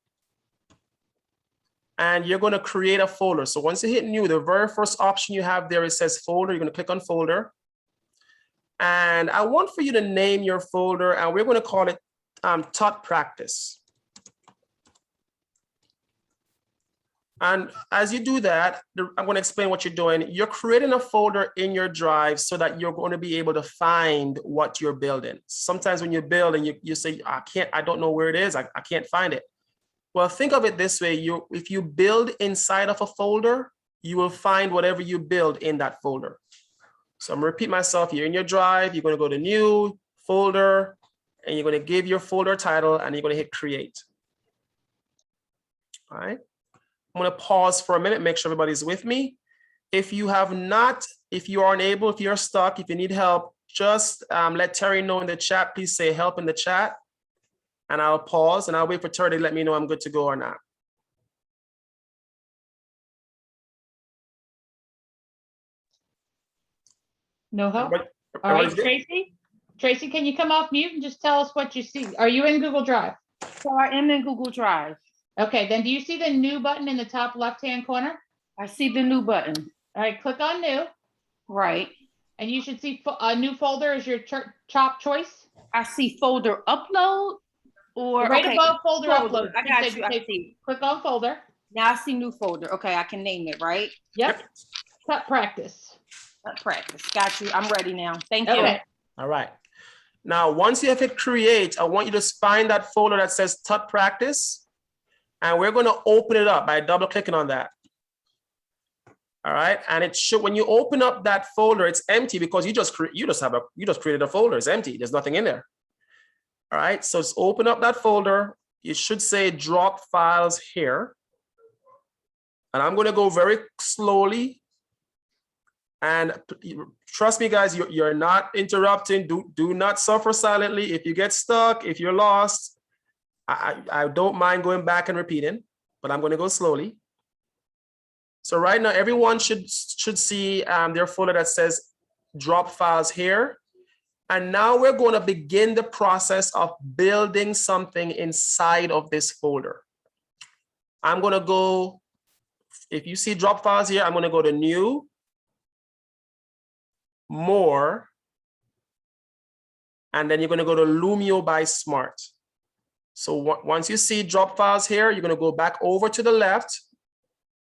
A: And you're going to create a folder. So once you hit new, the very first option you have there, it says folder. You're going to click on folder. And I want for you to name your folder. And we're going to call it Taught Practice. And as you do that, I'm going to explain what you're doing. You're creating a folder in your drive so that you're going to be able to find what you're building. Sometimes when you build and you say, I don't know where it is. I can't find it. Well, think of it this way. If you build inside of a folder, you will find whatever you build in that folder. So I'm going to repeat myself. You're in your drive. You're going to go to new folder and you're going to give your folder title and you're going to hit create. All right. I'm going to pause for a minute, make sure everybody's with me. If you are unable, if you're stuck, if you need help, just let Terry know in the chat. Please say help in the chat. And I'll pause and I'll wait for Terry to let me know I'm good to go or not.
B: No help? All right, Tracy? Tracy, can you come off mute and just tell us what you see? Are you in Google Drive?
F: So I am in Google Drive.
B: Okay, then do you see the new button in the top left-hand corner?
F: I see the new button.
B: All right, click on new.
F: Right.
B: And you should see a new folder as your top choice.
F: I see folder upload or
B: Right
F: okay,
B: above folder upload.
F: I got you. I see.
B: Click on folder.
F: Now I see new folder. Okay, I can name it, right?
B: Yep. Cut practice.
F: Cut practice. Got you. I'm ready now. Thank you.
B: Okay.
A: All right. Now, once you have hit create, I want you to find that folder that says Tut Practice. And we're going to open it up by double clicking on that. All right. And it should, when you open up that folder, it's empty because you just created a folder. It's empty. There's nothing in there. All right. So just open up that folder. It should say drop files here. And I'm going to go very slowly. And trust me, guys, you're not interrupting. Do not suffer silently. If you get stuck, if you're lost, I don't mind going back and repeating, but I'm going to go slowly. So right now, everyone should see their folder that says drop files here. And now we're going to begin the process of building something inside of this folder. I'm going to go, if you see drop files here, I'm going to go to new, more, and then you're going to go to Lumio by Smart. So once you see drop files here, you're going to go back over to the left,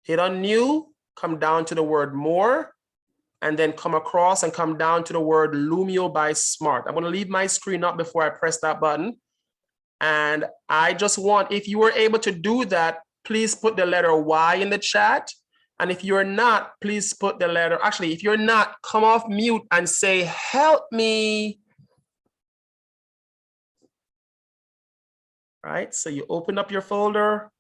A: hit on new, come down to the word more, and then come across and come down to the word Lumio by Smart. I'm going to leave my screen up before I press that button. And I just want, if you were able to do that, please put the letter Y in the chat. And if you're not, please put the letter, actually, if you're not, come off mute and say, help me. Right, so you open up your folder,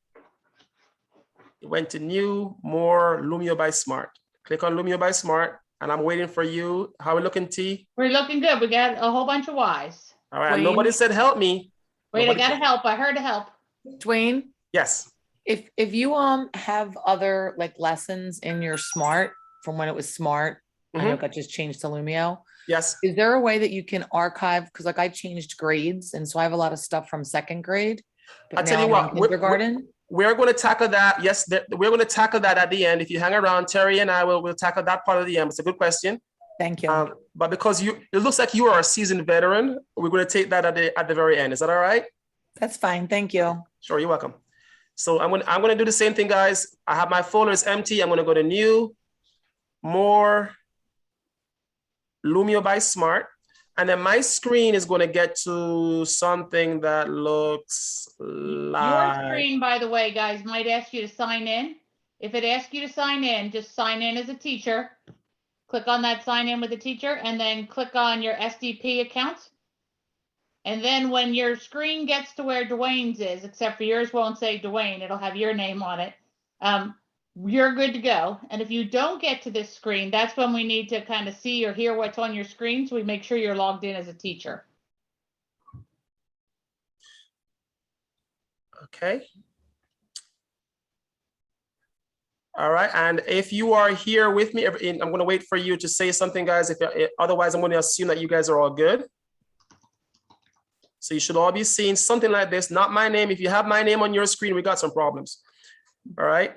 A: you went to new, more, Lumio by Smart. Click on Lumio by Smart, and I'm waiting for you. How are we looking, T?
B: We're looking good. We got a whole bunch of Ys.
A: All right,
C: Dwayne?
A: nobody said help me.
B: Wait,
A: Nobody
B: I gotta help. I heard a help.
C: Dwayne,
A: Yes.
C: if you have other like lessons in your Smart from when it was Smart, I know it got just changed to Lumio.
A: Yes.
C: Is there a way that you can archive? Because like I changed grades, and so I have a lot of stuff from second grade. But
A: I'll tell
C: now
A: you
C: I'm
A: what,
C: in kindergarten.
A: we're going to tackle that. Yes, we're going to tackle that at the end. If you hang around, Terry and I will tackle that part of the end. It's a good question.
C: Thank you.
A: But because it looks like you are a seasoned veteran, we're going to take that at the very end. Is that all right?
C: That's fine. Thank you.
A: Sure, you're welcome. So I'm going to do the same thing, guys. I have my folder is empty. I'm going to go to new, more, Lumio by Smart. And then my screen is going to get to something that looks like...
B: Your screen, by the way, guys, might ask you to sign in. If it asks you to sign in, just sign in as a teacher. Click on that sign in with the teacher and then click on your SDP account. And then when your screen gets to where Dwayne's is, except for yours won't say Dwayne, it'll have your name on it. You're good to go. And if you don't get to this screen, that's when we need to kind of see or hear what's on your screen. So we make sure you're logged in as a teacher.
A: Okay. All right. And if you are here with me, I'm going to wait for you to say something, guys. Otherwise, I'm going to assume that you guys are all good. So you should all be seeing something like this. Not my name. If you have my name on your screen, we got some problems. All right.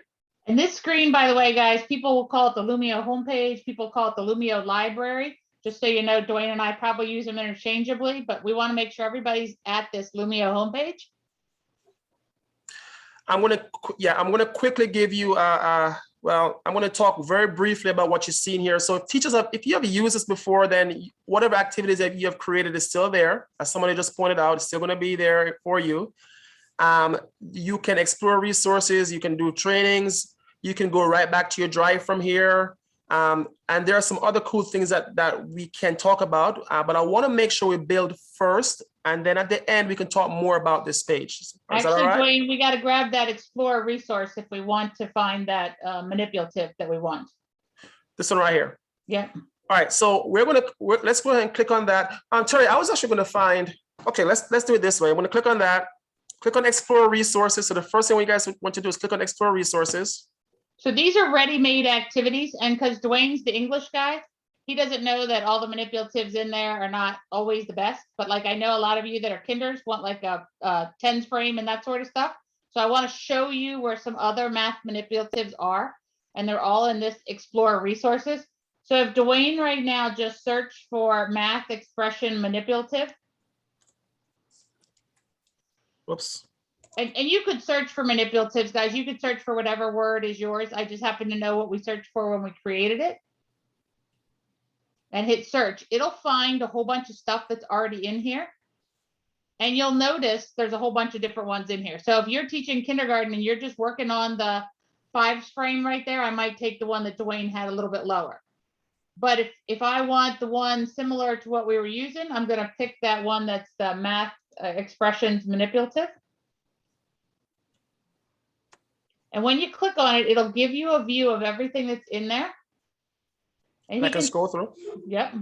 B: And this screen, by the way, guys, people will call it the Lumio homepage. People call it the Lumio library. Just so you know, Dwayne and I probably use them interchangeably, but we want to make sure everybody's at this Lumio homepage.
A: I'm going to quickly give you, well, I'm going to talk very briefly about what you're seeing here. So if you have used this before, then whatever activities that you have created is still there. As somebody just pointed out, it's still going to be there for you. You can explore resources, you can do trainings, you can go right back to your drive from here. And there are some other cool things that we can talk about, but I want to make sure we build first, and then at the end, we can talk more about this page.
B: Actually, Dwayne, we got to grab that Explore resource if we want to find that manipulative that we want.
A: This one right here.
B: Yeah.
A: All right, so let's go ahead and click on that. Terry, I was actually going to find, okay, let's do it this way. I'm going to click on that, click on Explore Resources. So the first thing we guys want to do is click on Explore Resources.
B: So these are ready-made activities, and because Dwayne's the English guy, he doesn't know that all the manipulatives in there are not always the best. But like I know a lot of you that are kinders want like a tens frame and that sort of stuff. So I want to show you where some other math manipulatives are, and they're all in this Explore Resources. So if Dwayne right now just search for math expression manipulative.
A: Whoops.
B: And you could search for manipulatives, guys. You could search for whatever word is yours. I just happen to know what we searched for when we created it. And hit search. It'll find a whole bunch of stuff that's already in here. And you'll notice there's a whole bunch of different ones in here. So if you're teaching kindergarten and you're just working on the 5s frame right there, I might take the one that Dwayne had a little bit lower. But if I want the one similar to what we were using, I'm going to pick that one that's the math expressions manipulative. And when you click on it, it'll give you a view of everything that's in there. And
A: I can scroll through.
B: Yep.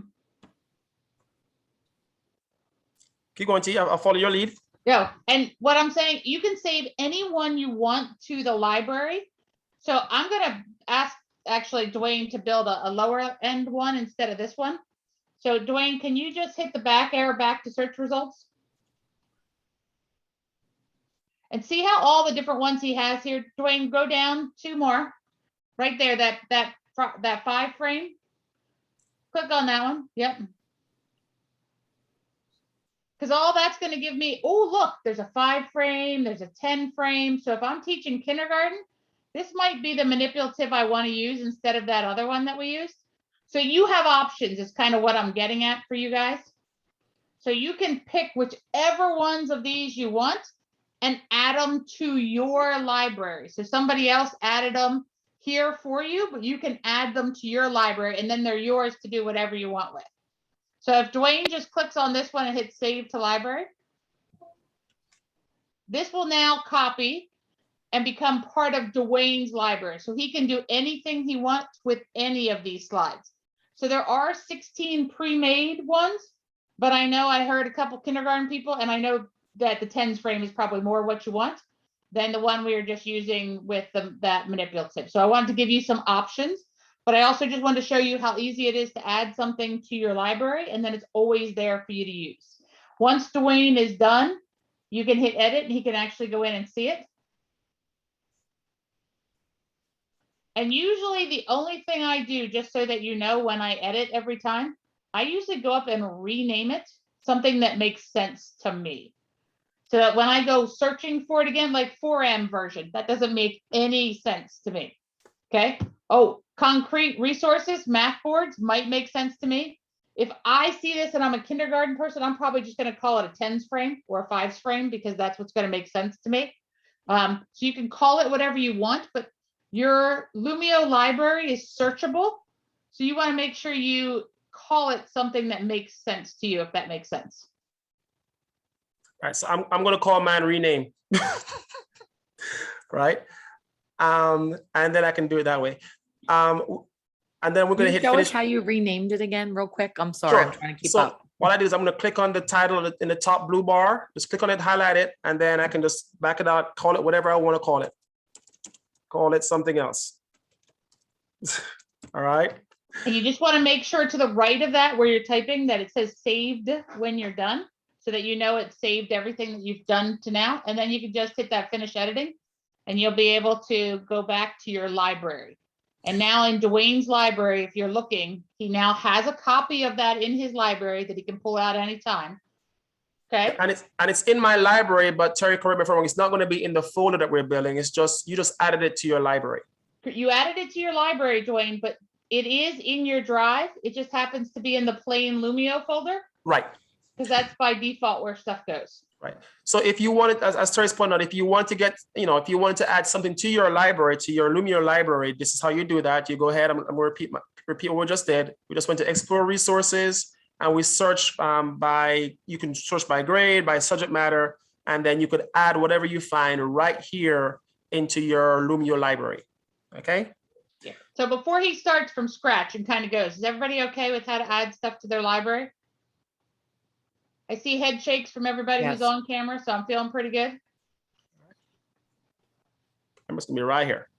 A: Keep going, T. I'll follow your lead.
B: Yeah. And what I'm saying, you can save any one you want to the library. So I'm going to ask actually Dwayne to build a lower end one instead of this one. So Dwayne, can you just hit the back arrow back to search results? And see how all the different ones he has here. Dwayne, go down 2 more. Right there, that 5 frame. Click on that one. Yep. Because all that's going to give me, oh, look, there's a 5 frame, there's a 10 frame. So if I'm teaching kindergarten, this might be the manipulative I want to use instead of that other one that we used. So you have options is kind of what I'm getting at for you guys. So you can pick whichever ones of these you want and add them to your library. So somebody else added them here for you, but you can add them to your library and then they're yours to do whatever you want with. So if Dwayne just clicks on this one and hits save to library, this will now copy and become part of Dwayne's library. So he can do anything he wants with any of these slides. So there are 16 pre-made ones, but I know I heard a couple kindergarten people, and I know that the 10s frame is probably more what you want than the one we were just using with that manipulative. So I wanted to give you some options, but I also just wanted to show you how easy it is to add something to your library, and then it's always there for you to use. Once Dwayne is done, you can hit edit and he can actually go in and see it. And usually the only thing I do, just so that you know, when I edit every time, I usually go up and rename it something that makes sense to me. So that when I go searching for it again, like 4M version, that doesn't make any sense to me. Okay. Oh, concrete resources, math boards might make sense to me. If I see this and I'm a kindergarten person, I'm probably just going to call it a 10s frame or a 5s frame because that's what's going to make sense to me. So you can call it whatever you want, but your Lumio library is searchable. So you want to make sure you call it something that makes sense to you, if that makes sense.
A: All right, so I'm going to call mine rename, right? And then I can do it that way. And then we're going to hit
C: show
A: finish.
C: us how you renamed it again real quick. I'm sorry,
A: Sure.
C: I'm trying to keep
A: So
C: up.
A: what I do is I'm going to click on the title in the top blue bar, just click on it, highlight it, and then I can just back it out, call it whatever I want to call it. Call it something else. All right.
B: And you just want to make sure to the right of that where you're typing that it says saved when you're done, so that you know it saved everything that you've done to now. And then you can just hit that finish editing and you'll be able to go back to your library. And now in Dwayne's library, if you're looking, he now has a copy of that in his library that he can pull out anytime. Okay.
A: And it's in my library, but Terry, correct me if I'm wrong, it's not going to be in the folder that we're building. It's just, you just added it to your library.
B: You added it to your library, Dwayne, but it is in your drive. It just happens to be in the plain Lumio folder.
A: Right.
B: Because that's by default where stuff goes.
A: Right. So if you wanted, as Terry's pointed out, if you want to get, if you wanted to add something to your library, to your Lumio library, this is how you do that. You go ahead, I'm going to repeat what we just did. We just went to explore resources and we search you can search by grade, by subject matter, and then you could add whatever you find right here into your Lumio library. Okay.
B: Yeah. So before he starts from scratch and kind of goes, is everybody okay with how to add stuff to their library? I see head shakes from everybody who's on camera, so I'm feeling pretty good.
A: I'm just gonna be right here.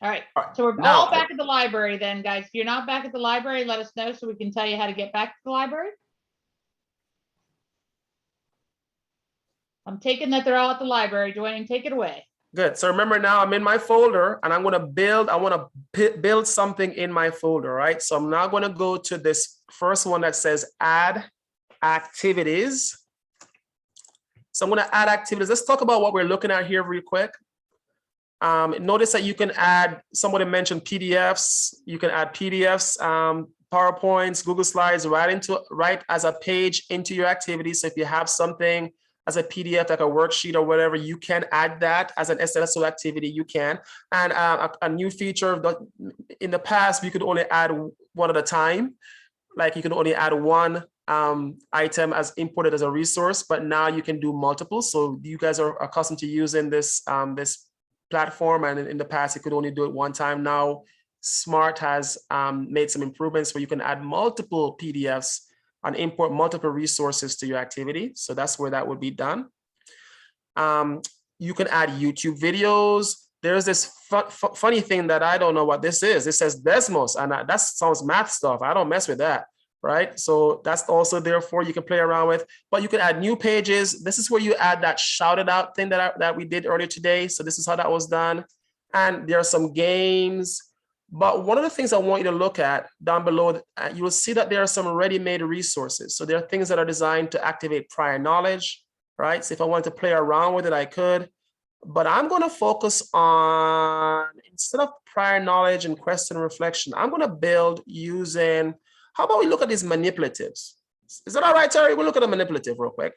B: All right. So we're all back at the library then, guys. If you're not back at the library, let us know so we can tell you how to get back to the library. I'm taking that they're all at the library. Dwayne, take it away.
A: Good. So remember now I'm in my folder and I want to build something in my folder, right? So I'm now going to go to this first one that says add activities. So I'm going to add activities. Let's talk about what we're looking at here real quick. Notice that you can add, somebody mentioned PDFs. You can add PDFs, PowerPoints, Google Slides right as a page into your activity. So if you have something as a PDF, like a worksheet or whatever, you can add that as an SLSO activity, you can. And a new feature in the past, we could only add one at a time. Like you can only add one item as imported as a resource, but now you can do multiple. So you guys are accustomed to using this, this platform, and in the past, you could only do it one time. Now, Smart has made some improvements where you can add multiple PDFs and import multiple resources to your activity. So that's where that would be done. You can add YouTube videos. There's this funny thing that I don't know what this is. It says Desmos, and that sounds math stuff. I don't mess with that, right? So that's also therefore you can play around with, but you can add new pages. This is where you add that shouted out thing that we did earlier today. So this is how that was done. And there are some games. But one of the things I want you to look at down below, you will see that there are some ready-made resources. So there are things that are designed to activate prior knowledge, right? So if I wanted to play around with it, I could. But I'm going to focus on, instead of prior knowledge and question reflection, I'm going to build using, how about we look at these manipulatives? Is that all right, Terry? We'll look at a manipulative real quick.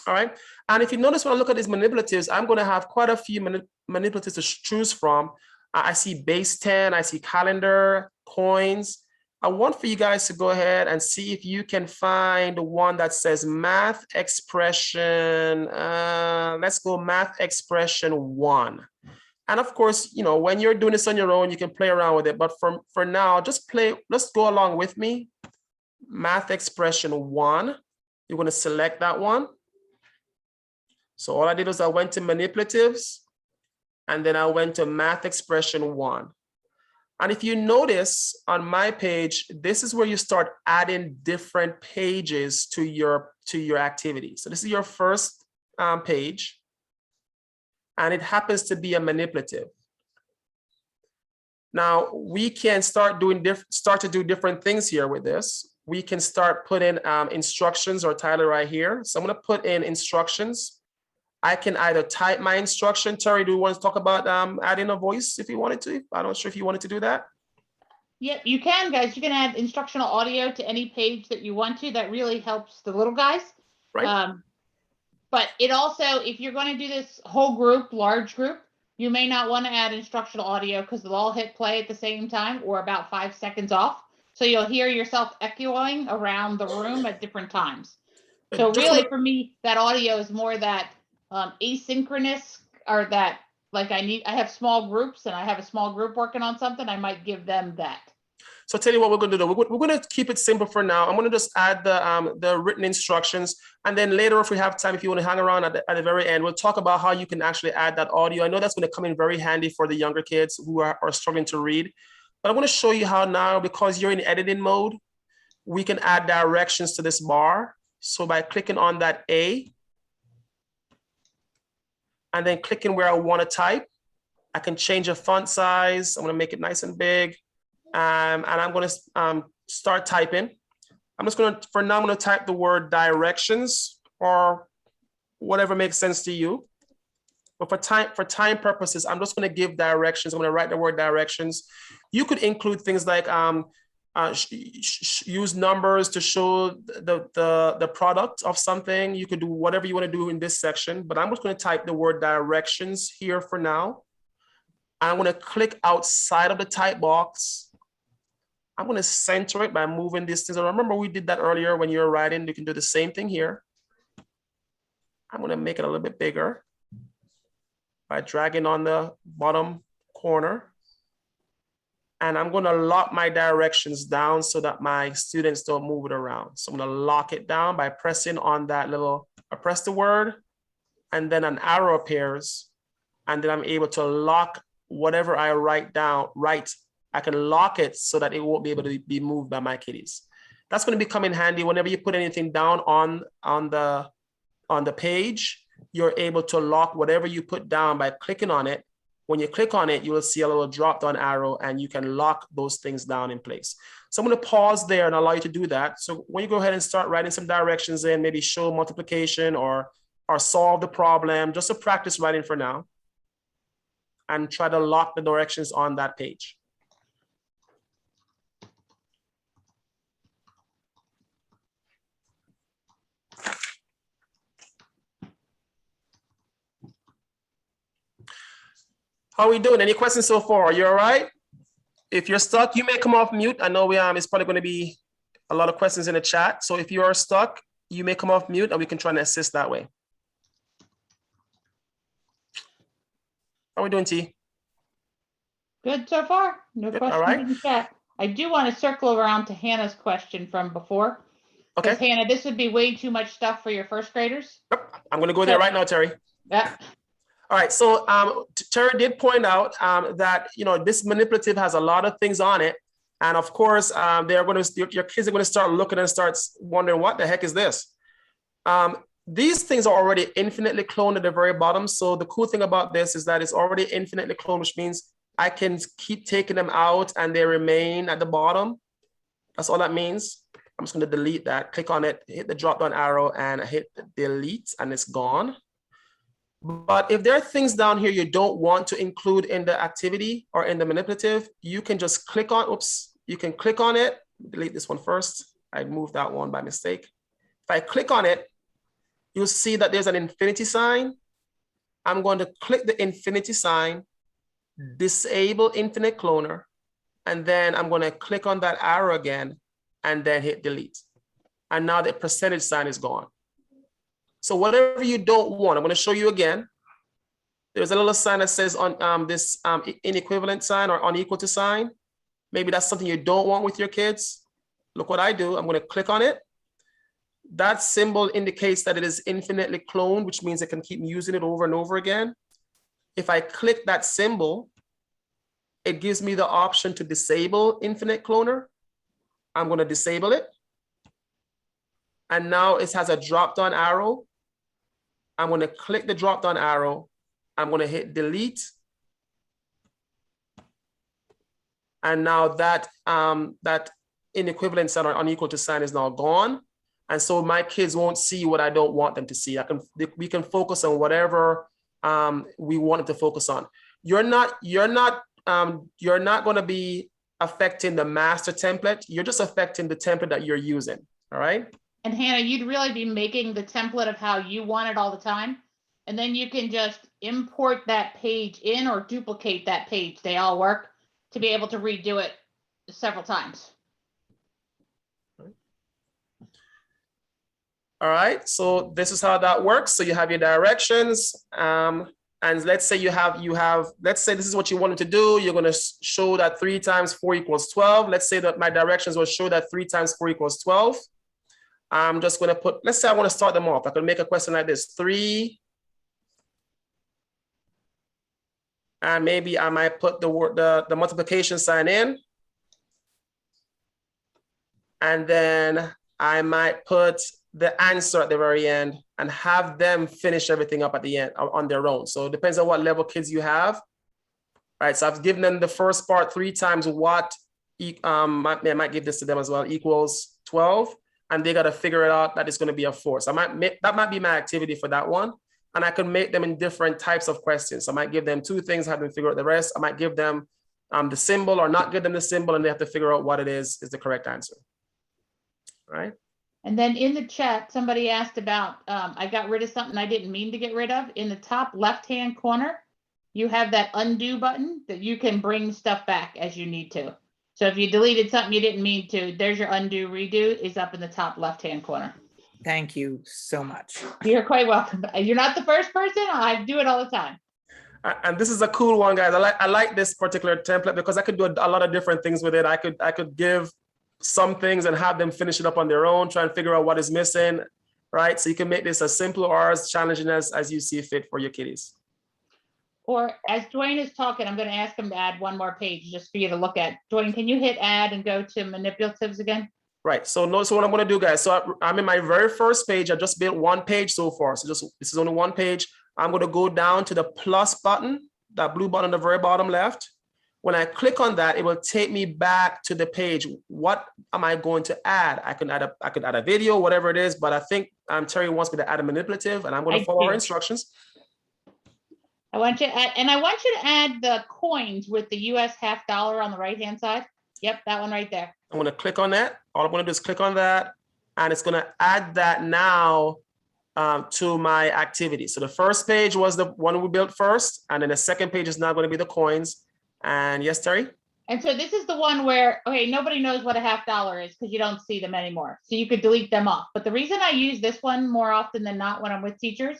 A: All right. And if you notice when I look at these manipulatives, I'm going to have quite a few manipulatives to choose from. I see base 10, I see calendar, coins. I want for you guys to go ahead and see if you can find one that says math expression. Let's go math expression 1. And of course, you know, when you're doing this on your own, you can play around with it. But for now, just play, let's go along with me. Math expression 1. You're going to select that one. So all I did was I went to manipulatives, and then I went to math expression 1. And if you notice on my page, this is where you start adding different pages to your activity. So this is your first page, and it happens to be a manipulative. Now we can start to do different things here with this. We can start putting instructions or title right here. So I'm going to put in instructions. I can either type my instruction. Terry, do you want to talk about adding a voice if you wanted to? I'm not sure if you wanted to do that.
B: Yep, you can, guys. You can add instructional audio to any page that you want to. That really helps the little guys.
A: Right.
B: But it also, if you're going to do this whole group, large group, you may not want to add instructional audio because they'll all hit play at the same time or about 5 seconds off. So you'll hear yourself echoing around the room at different times. So really, for me, that audio is more that asynchronous, or that, like, I have small groups and I have a small group working on something, I might give them that.
A: So I'll tell you what we're going to do. We're going to keep it simple for now. I'm going to just add the written instructions. And then later, if we have time, if you want to hang around at the very end, we'll talk about how you can actually add that audio. I know that's going to come in very handy for the younger kids who are struggling to read. But I'm going to show you how now, because you're in editing mode, we can add directions to this bar. So by clicking on that A, and then clicking where I want to type, I can change the font size. I'm going to make it nice and big. And I'm going to start typing. I'm just going to, for now, I'm going to type the word directions or whatever makes sense to you. But for time purposes, I'm just going to give directions. I'm going to write the word directions. You could include things like use numbers to show the product of something. You could do whatever you want to do in this section, but I'm just going to type the word directions here for now. I'm going to click outside of the type box. I'm going to center it by moving these things. Remember, we did that earlier when you're writing. You can do the same thing here. I'm going to make it a little bit bigger by dragging on the bottom corner. And I'm going to lock my directions down so that my students don't move it around. So I'm going to lock it down by pressing on that little, I press the word, and then an arrow appears. And then I'm able to lock whatever I write. I can lock it so that it won't be able to be moved by my kiddies. That's going to come in handy whenever you put anything down on the page. You're able to lock whatever you put down by clicking on it. When you click on it, you will see a little drop down arrow and you can lock those things down in place. So I'm going to pause there and allow you to do that. So when you go ahead and start writing some directions in, maybe show multiplication or solve the problem, just to practice writing for now, and try to lock the directions on that page. How are we doing? Any questions so far? Are you all right? If you're stuck, you may come off mute. I know it's probably going to be a lot of questions in the chat. So if you are stuck, you may come off mute and we can try and assist that way. How are we doing, T?
B: Good so far. No
A: Good,
B: questions
A: all right.
B: in the chat. I do want to circle around to Hannah's question from before.
A: Okay.
B: Because Hannah, this would be way too much stuff for your first graders.
A: Yep. I'm going to go there right now, Terry.
B: Yeah.
A: All right, so Terry did point out that, you know, this manipulative has a lot of things on it. And of course, your kids are going to start looking and start wondering, what the heck is this? These things are already infinitely cloned at the very bottom. So the cool thing about this is that it's already infinitely cloned, which means I can keep taking them out and they remain at the bottom. That's all that means. I'm just going to delete that, click on it, hit the drop down arrow and hit delete and it's gone. But if there are things down here you don't want to include in the activity or in the manipulative, you can just click on, you can click on it, delete this one first. I moved that one by mistake. If I click on it, you'll see that there's an infinity sign. I'm going to click the infinity sign, disable infinite cloner, and then I'm going to click on that arrow again and then hit delete. And now the percentage sign is gone. So whatever you don't want, I'm going to show you again. There's a little sign that says on this inequivalent sign or unequal to sign. Maybe that's something you don't want with your kids. Look what I do. I'm going to click on it. That symbol indicates that it is infinitely cloned, which means I can keep using it over and over again. If I click that symbol, it gives me the option to disable infinite cloner. I'm going to disable it. And now it has a drop-down arrow. I'm going to click the drop-down arrow. I'm going to hit delete. And now that, that inequivalent sign or unequal to sign is now gone. And so my kids won't see what I don't want them to see. We can focus on whatever we want them to focus on. You're not going to be affecting the master template. You're just affecting the template that you're using. All right.
B: And Hannah, you'd really be making the template of how you want it all the time. And then you can just import that page in or duplicate that page. They all work to be able to redo it several times.
A: All right, so this is how that works. So you have your directions, and let's say you have, let's say this is what you wanted to do. You're going to show that 3 times 4 equals 12. Let's say that my directions will show that 3 times 4 equals 12. I'm just going to put, let's say I want to start them off. I could make a question like this, 3. And maybe I might put the multiplication sign in. And then I might put the answer at the very end and have them finish everything up at the end on their own. So it depends on what level kids you have. All right, so I've given them the first part 3 times what, I might give this to them as well, equals 12. And they got to figure it out that it's going to be a 4. So that might be my activity for that one. And I can make them in different types of questions. So I might give them 2 things, have them figure out the rest. I might give them the symbol or not give them the symbol, and they have to figure out what it is the correct answer. All right.
B: And then in the chat, somebody asked about, I got rid of something I didn't mean to get rid of. In the top left-hand corner, you have that undo button that you can bring stuff back as you need to. So if you deleted something you didn't mean to, there's your undo redo is up in the top left-hand corner.
C: Thank you so much.
B: You're quite welcome. You're not the first person. I do it all the time.
A: And this is a cool one, guys. I like this particular template because I could do a lot of different things with it. I could give some things and have them finish it up on their own, try and figure out what is missing, right? So you can make this as simple or as challenging as you see fit for your kiddies.
B: Or as Dwayne is talking, I'm going to ask him to add one more page just for you to look at. Dwayne, can you hit add and go to manipulatives again?
A: Right. So notice what I'm going to do, guys. So I'm in my very first page. I just built 1 page so far. So this is only 1 page. I'm going to go down to the plus button, that blue button on the very bottom left. When I click on that, it will take me back to the page. What am I going to add? I could add a video, whatever it is, but I think Terry wants me to add a manipulative, and I'm going to follow her instructions.
B: I want you to add, and I want you to add the coins with the US $50 on the right-hand side. Yep, that one right there.
A: I'm going to click on that. All I'm going to do is click on that, and it's going to add that now to my activity. So the first page was the one we built first, and then the second page is now going to be the coins. And yes, Terry?
B: And so this is the one where, okay, nobody knows what a $50 is because you don't see them anymore. So you could delete them off. But the reason I use this one more often than not when I'm with teachers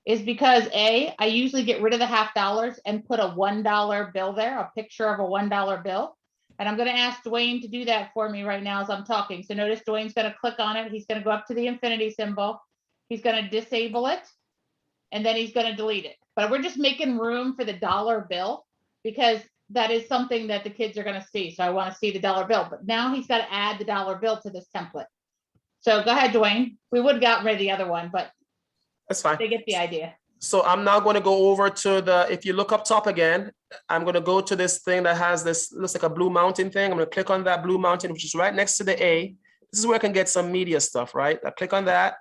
B: is because I usually get rid of the $50 and put a $1 bill there, a picture of a $1 bill. And I'm going to ask Dwayne to do that for me right now as I'm talking. So notice Dwayne's going to click on it. He's going to go up to the infinity symbol. He's going to disable it. And then he's going to delete it. But we're just making room for the dollar bill because that is something that the kids are going to see. So I want to see the dollar bill. But now he's got to add the dollar bill to this template. So go ahead, Dwayne. We would have gotten rid of the other one, but
A: that's fine.
B: They get the idea.
A: So I'm now going to go over to the, if you look up top again, I'm going to go to this thing that has this, looks like a blue mountain thing. I'm going to click on that blue mountain, which is right next to the A. This is where I can get some media stuff, right? I click on that.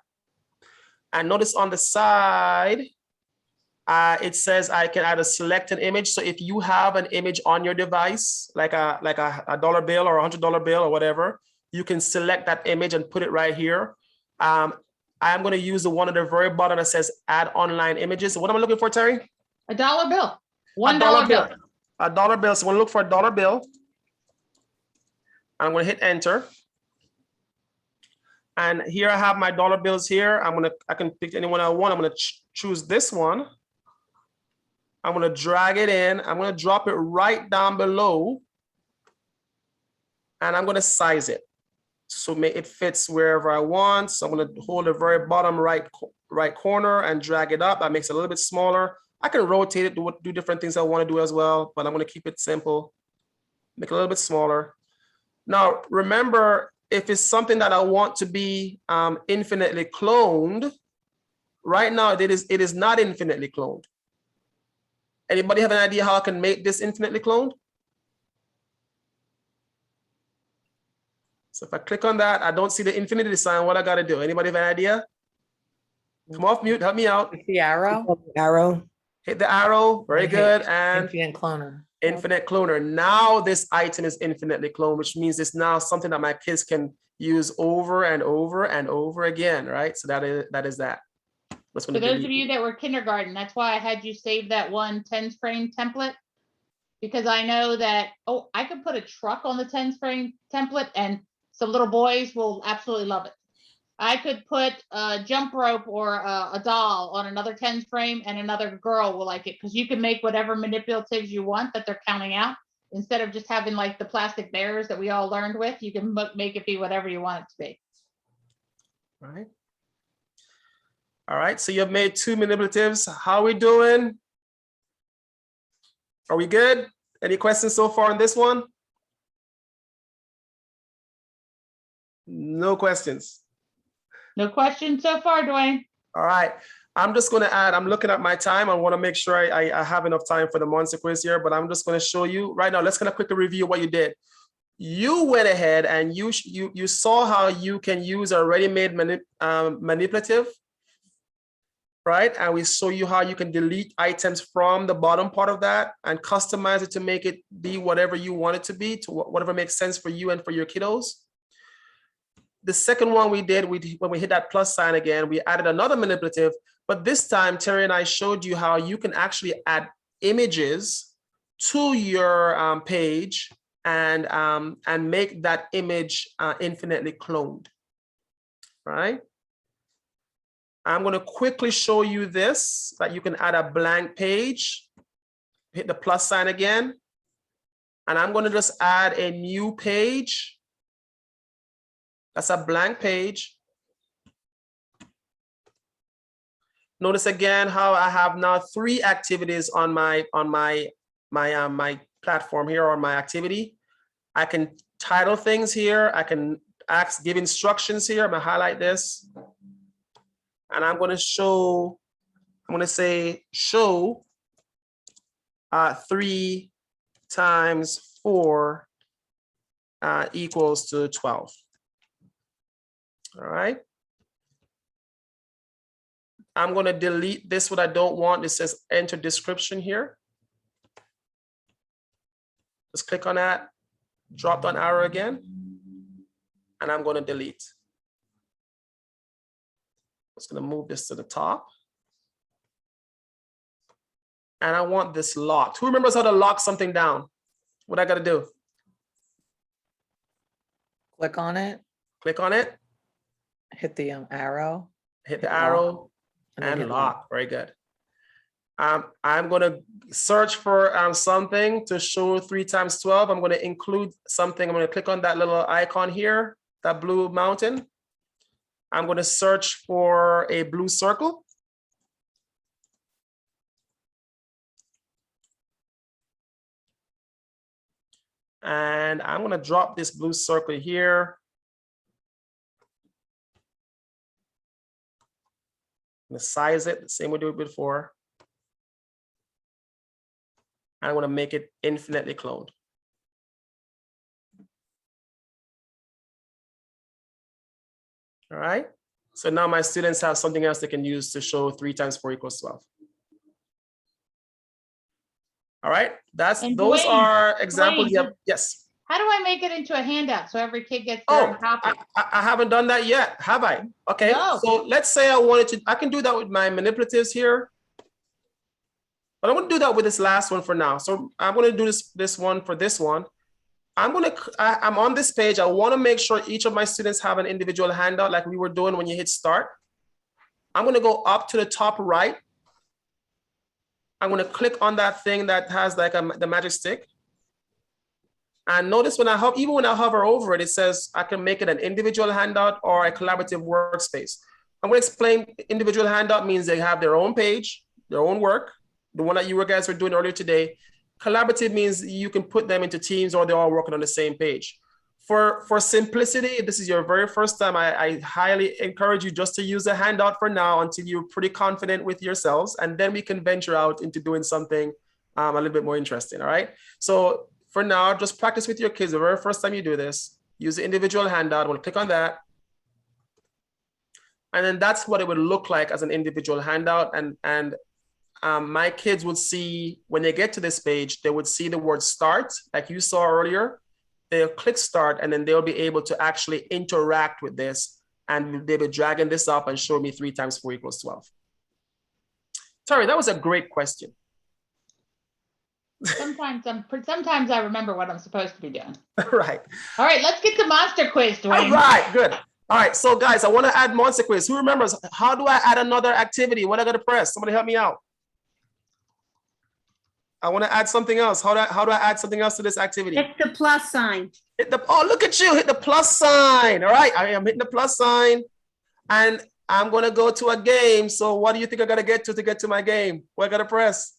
A: And notice on the side, it says I can either select an image. So if you have an image on your device, like a dollar bill or $100 bill or whatever, you can select that image and put it right here. I'm going to use the one at the very bottom that says add online images. What am I looking for, Terry?
B: A dollar bill. $1 bill.
A: A dollar bill. So I'm going to look for a dollar bill. I'm going to hit enter. And here I have my dollar bills here. I can pick any one I want. I'm going to choose this one. I'm going to drag it in. I'm going to drop it right down below. And I'm going to size it. So it fits wherever I want. So I'm going to hold the very bottom right corner and drag it up. That makes it a little bit smaller. I can rotate it, do different things I want to do as well, but I'm going to keep it simple. Make it a little bit smaller. Now, remember, if it's something that I want to be infinitely cloned, right now it is not infinitely cloned. Anybody have an idea how I can make this infinitely cloned? So if I click on that, I don't see the infinity sign. What I got to do? Anybody have an idea? Come off mute, help me out.
C: The arrow.
G: Arrow.
A: Hit the arrow, very
C: And hit
A: good. And
C: Infinite cloner.
A: infinite cloner. Now this item is infinitely cloned, which means it's now something that my kids can use over and over and over again, right? So that is that.
B: For those of you that were kindergarten, that's why I had you save that one 10 frame template. Because I know that, oh, I could put a truck on the 10 frame template and some little boys will absolutely love it. I could put a jump rope or a doll on another 10 frame and another girl will like it because you can make whatever manipulatives you want that they're counting out. Instead of just having like the plastic bears that we all learned with, you can make it be whatever you want it to be.
A: All right. All right, so you've made 2 manipulatives. How are we doing? Are we good? Any questions so far on this one? No questions.
B: No questions so far, Dwayne.
A: All right, I'm just going to add, I'm looking at my time. I want to make sure I have enough time for the monster quiz here, but I'm just going to show you right now. Let's kind of quickly review what you did. You went ahead and you saw how you can use a ready-made manipulative, right? And we show you how you can delete items from the bottom part of that and customize it to make it be whatever you want it to be, to whatever makes sense for you and for your kiddos. The second one we did, when we hit that plus sign again, we added another manipulative, but this time Terry and I showed you how you can actually add images to your page and make that image infinitely cloned, right? I'm going to quickly show you this, that you can add a blank page, hit the plus sign again, and I'm going to just add a new page. That's a blank page. Notice again how I have now 3 activities on my platform here, or my activity. I can title things here. I can give instructions here. I'm going to highlight this. And I'm going to show, I'm going to say show 3 times 4 equals to 12. All right. I'm going to delete this, what I don't want. It says enter description here. Just click on that, drop down arrow again, and I'm going to delete. I'm just going to move this to the top. And I want this locked. Who remembers how to lock something down? What I got to do?
C: Click on it.
A: Click on it.
C: Hit the arrow.
A: Hit the arrow and lock. Very good. I'm going to search for something to show 3 times 12. I'm going to include something. I'm going to click on that little icon here, that blue mountain. I'm going to search for a blue circle. And I'm going to drop this blue circle here. I'm gonna size it the same way we did before. I want to make it infinitely cloned. All right. So now my students have something else they can use to show 3 times 4 equals 12. All right.
B: And
A: Those
B: Dwayne,
A: are examples.
B: Dwayne,
A: Yep. Yes.
B: How do I make it into a handout so every kid gets their own copy?
A: I haven't done that yet, have I? Okay.
B: No.
A: So let's say I wanted to. I can do that with my manipulatives here. But I'm going to do that with this last one for now. So I'm going to do this one for this one. I'm on this page. I want to make sure each of my students have an individual handout like we were doing when you hit start. I'm going to go up to the top right. I'm going to click on that thing that has like the magic stick. And notice when I hover, even when I hover over it, it says I can make it an individual handout or a collaborative workspace. I'm going to explain individual handout means they have their own page, their own work, the one that you guys were doing earlier today. Collaborative means you can put them into teams or they're all working on the same page. For simplicity, if this is your very first time, I highly encourage you just to use a handout for now until you're pretty confident with yourselves. And then we can venture out into doing something a little bit more interesting, all right? So for now, just practice with your kids. The very first time you do this, use the individual handout. We'll click on that. And then that's what it would look like as an individual handout. And my kids would see, when they get to this page, they would see the word start, like you saw earlier. They'll click start, and then they'll be able to actually interact with this. And they'll be dragging this up and show me 3 times 4 equals 12. Terry, that was a great question.
B: Sometimes I remember what I'm supposed to be doing.
A: Right.
B: All right, let's get to monster quiz, Dwayne.
A: All right, good. All right, so guys, I want to add monster quiz. Who remembers? How do I add another activity? What I got to press? Somebody help me out. I want to add something else. How do I add something else to this activity?
F: Hit the plus sign.
A: Oh, look at you, hit the plus sign. All right, I am hitting the plus sign. And I'm going to go to a game. So what do you think I got to get to my game? What I got to press?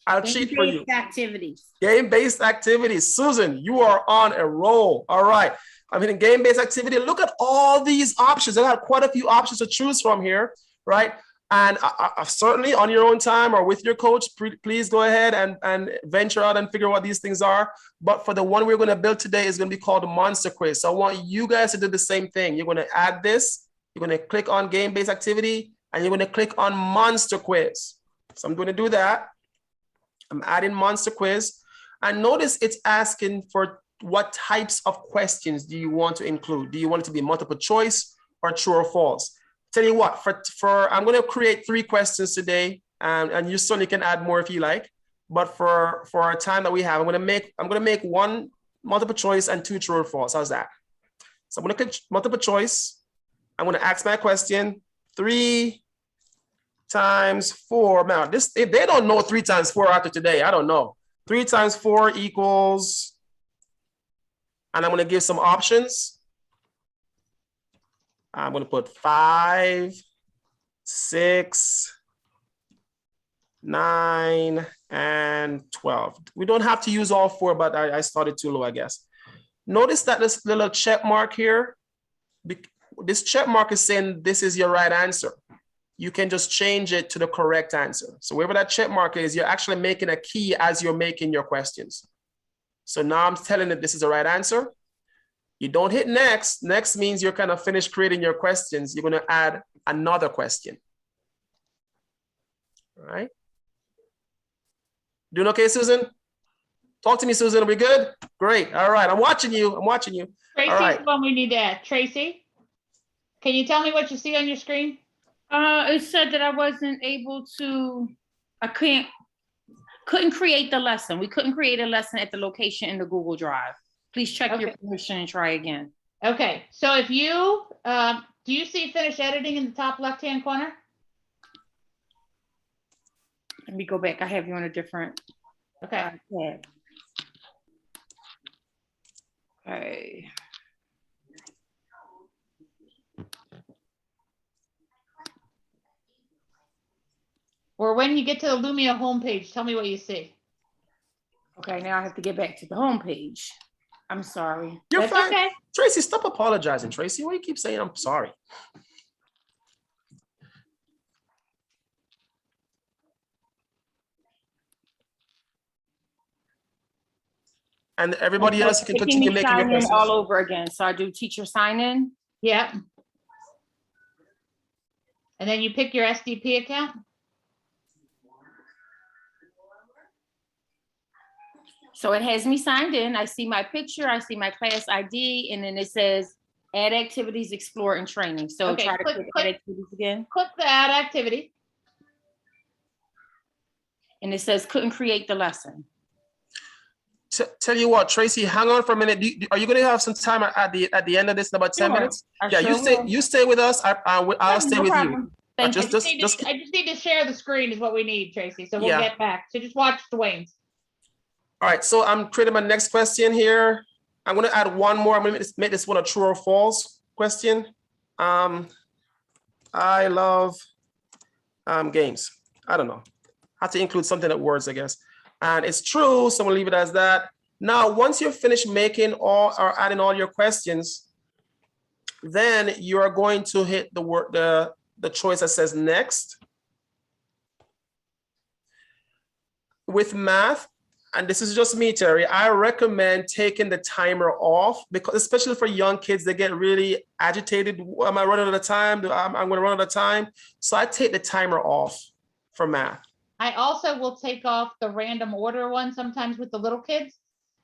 A: I'll cheat for you.
F: Activities.
A: Game-based activities. Susan, you are on a roll. All right. I'm hitting game-based activity. Look at all these options. I got quite a few options to choose from here, right? And certainly on your own time or with your coach, please go ahead and venture out and figure out what these things are. But for the one we're going to build today is going to be called the Monster Quiz. So I want you guys to do the same thing. You're going to add this. You're going to click on game-based activity, and you're going to click on Monster Quiz. So I'm going to do that. I'm adding Monster Quiz. And notice it's asking for what types of questions do you want to include? Do you want it to be multiple choice or true or false? Tell you what, I'm going to create 3 questions today, and you certainly can add more if you like. But for our time that we have, I'm going to make 1 multiple choice and 2 true or false. How's that? So I'm going to click multiple choice. I'm going to ask my question. 3 times 4. Now, if they don't know 3 times 4 after today, I don't know. 3 times 4 equals, and I'm going to give some options. I'm going to put 5, 6, 9, and 12. We don't have to use all 4, but I started too low, I guess. Notice that this little check mark here, this check mark is saying this is your right answer. You can just change it to the correct answer. So wherever that check mark is, you're actually making a key as you're making your questions. So now I'm telling it this is the right answer. You don't hit next. Next means you're kind of finished creating your questions. You're going to add another question. All right. Doing okay, Susan? Talk to me, Susan. Are we good? Great. All right. I'm watching you. I'm watching you.
B: Tracy's
A: All right.
B: the one we need to add. Tracy, can you tell me what you see on your screen?
F: It said that I wasn't able to, I couldn't create the lesson. We couldn't create a lesson at the location in the Google Drive. Please check your permission and try again.
B: Okay, so if you, do you see finish editing in the top left-hand corner?
F: Let me go back. I have you on a different.
B: Okay.
F: Tab. Okay.
B: Or when you get to the Lumio homepage, tell me what you see.
F: Okay, now I have to get back to the home page. I'm sorry.
A: You're
B: That's
A: fine.
B: okay.
A: Tracy, stop apologizing, Tracy. Why you keep saying I'm sorry? And everybody else can
F: Making
A: continue
F: me
A: making your
F: sign in
A: questions.
F: all over again. So I do teacher sign in.
B: Yeah. And then you pick your SDP account.
F: So it has me signed in. I see my picture, I see my class ID, and then it says add activities, explore, and training. So
B: Okay,
F: try to
B: click-
F: click
B: click.
F: add activities again.
B: Click the add activity.
F: And it says couldn't create the lesson.
A: Tell you what, Tracy, hang on for a minute. Are you going to have some time at the end of this in about 10
F: Sure,
A: minutes?
F: I
A: Yeah,
F: sure will.
A: you stay with us. I'll stay
F: No
A: with you.
F: problem. Thank you.
A: Just-
B: I just need to share the screen is what we need, Tracy. So we'll
A: Yeah.
B: get back. So just watch Dwayne's.
A: All right, so I'm creating my next question here. I'm going to add one more. I'm going to make this one a true or false question. I love games. I don't know. I have to include something that words, I guess. And it's true, so I'm gonna leave it as that. Now, once you're finished making all or adding all your questions, then you are going to hit the choice that says next. With math, and this is just me, Terry, I recommend taking the timer off because especially for young kids, they get really agitated. Am I running out of time? I'm gonna run out of time. So I take the timer off for math.
B: I also will take off the random order one sometimes with the little kids,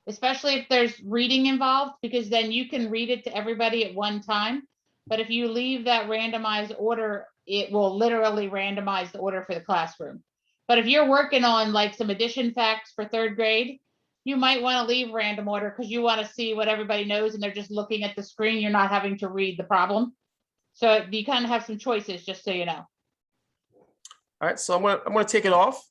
B: especially if there's reading involved, because then you can read it to everybody at one time. But if you leave that randomized order, it will literally randomize the order for the classroom. But if you're working on like some addition facts for 3rd grade, you might want to leave random order because you want to see what everybody knows and they're just looking at the screen. You're not having to read the problem. So you kind of have some choices, just so you know.
A: All right, so I'm gonna take it off.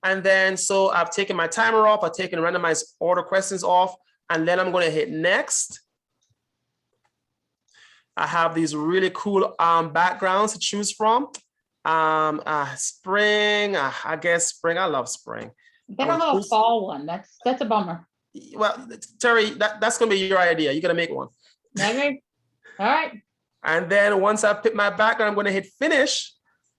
A: And then, so I've taken my timer off, I've taken randomized order questions off, and then I'm gonna hit next. I have these really cool backgrounds to choose from. Spring, I guess spring, I love spring.
B: They don't have a fall one. That's a bummer.
A: Well, Terry, that's gonna be your idea. You're gonna make one.
B: Okay. All right.
A: And then once I pick my background, I'm gonna hit finish.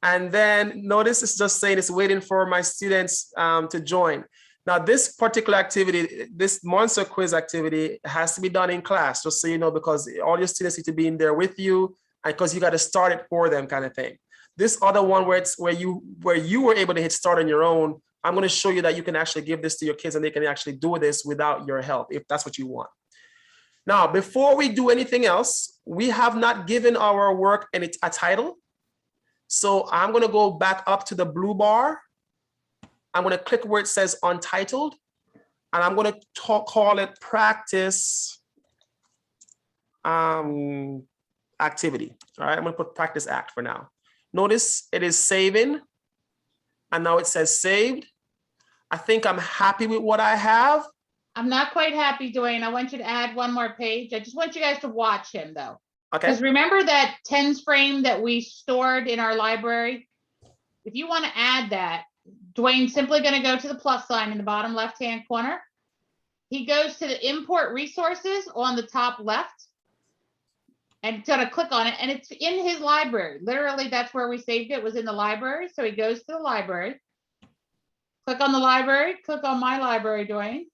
A: And then notice it's just saying it's waiting for my students to join. Now, this particular activity, this monster quiz activity has to be done in class, just so you know, because all your students need to be in there with you and because you got to start it for them kind of thing. This other one where you were able to hit start on your own, I'm going to show you that you can actually give this to your kids and they can actually do this without your help, if that's what you want. Now, before we do anything else, we have not given our work a title. So I'm going to go back up to the blue bar. I'm going to click where it says untitled, and I'm going to call it practice activity. All right, I'm going to put practice act for now. Notice it is saving, and now it says saved. I think I'm happy with what I have.
B: I'm not quite happy, Dwayne. I want you to add one more page. I just want you guys to watch him though.
A: Okay.
B: Because remember that tens frame that we stored in our library? If you want to add that, Dwayne's simply going to go to the plus sign in the bottom left-hand corner. He goes to the import resources on the top left and going to click on it. And it's in his library. Literally, that's where we saved it, was in the library. So he goes to the library. Click on the library. Click on my library, Dwayne.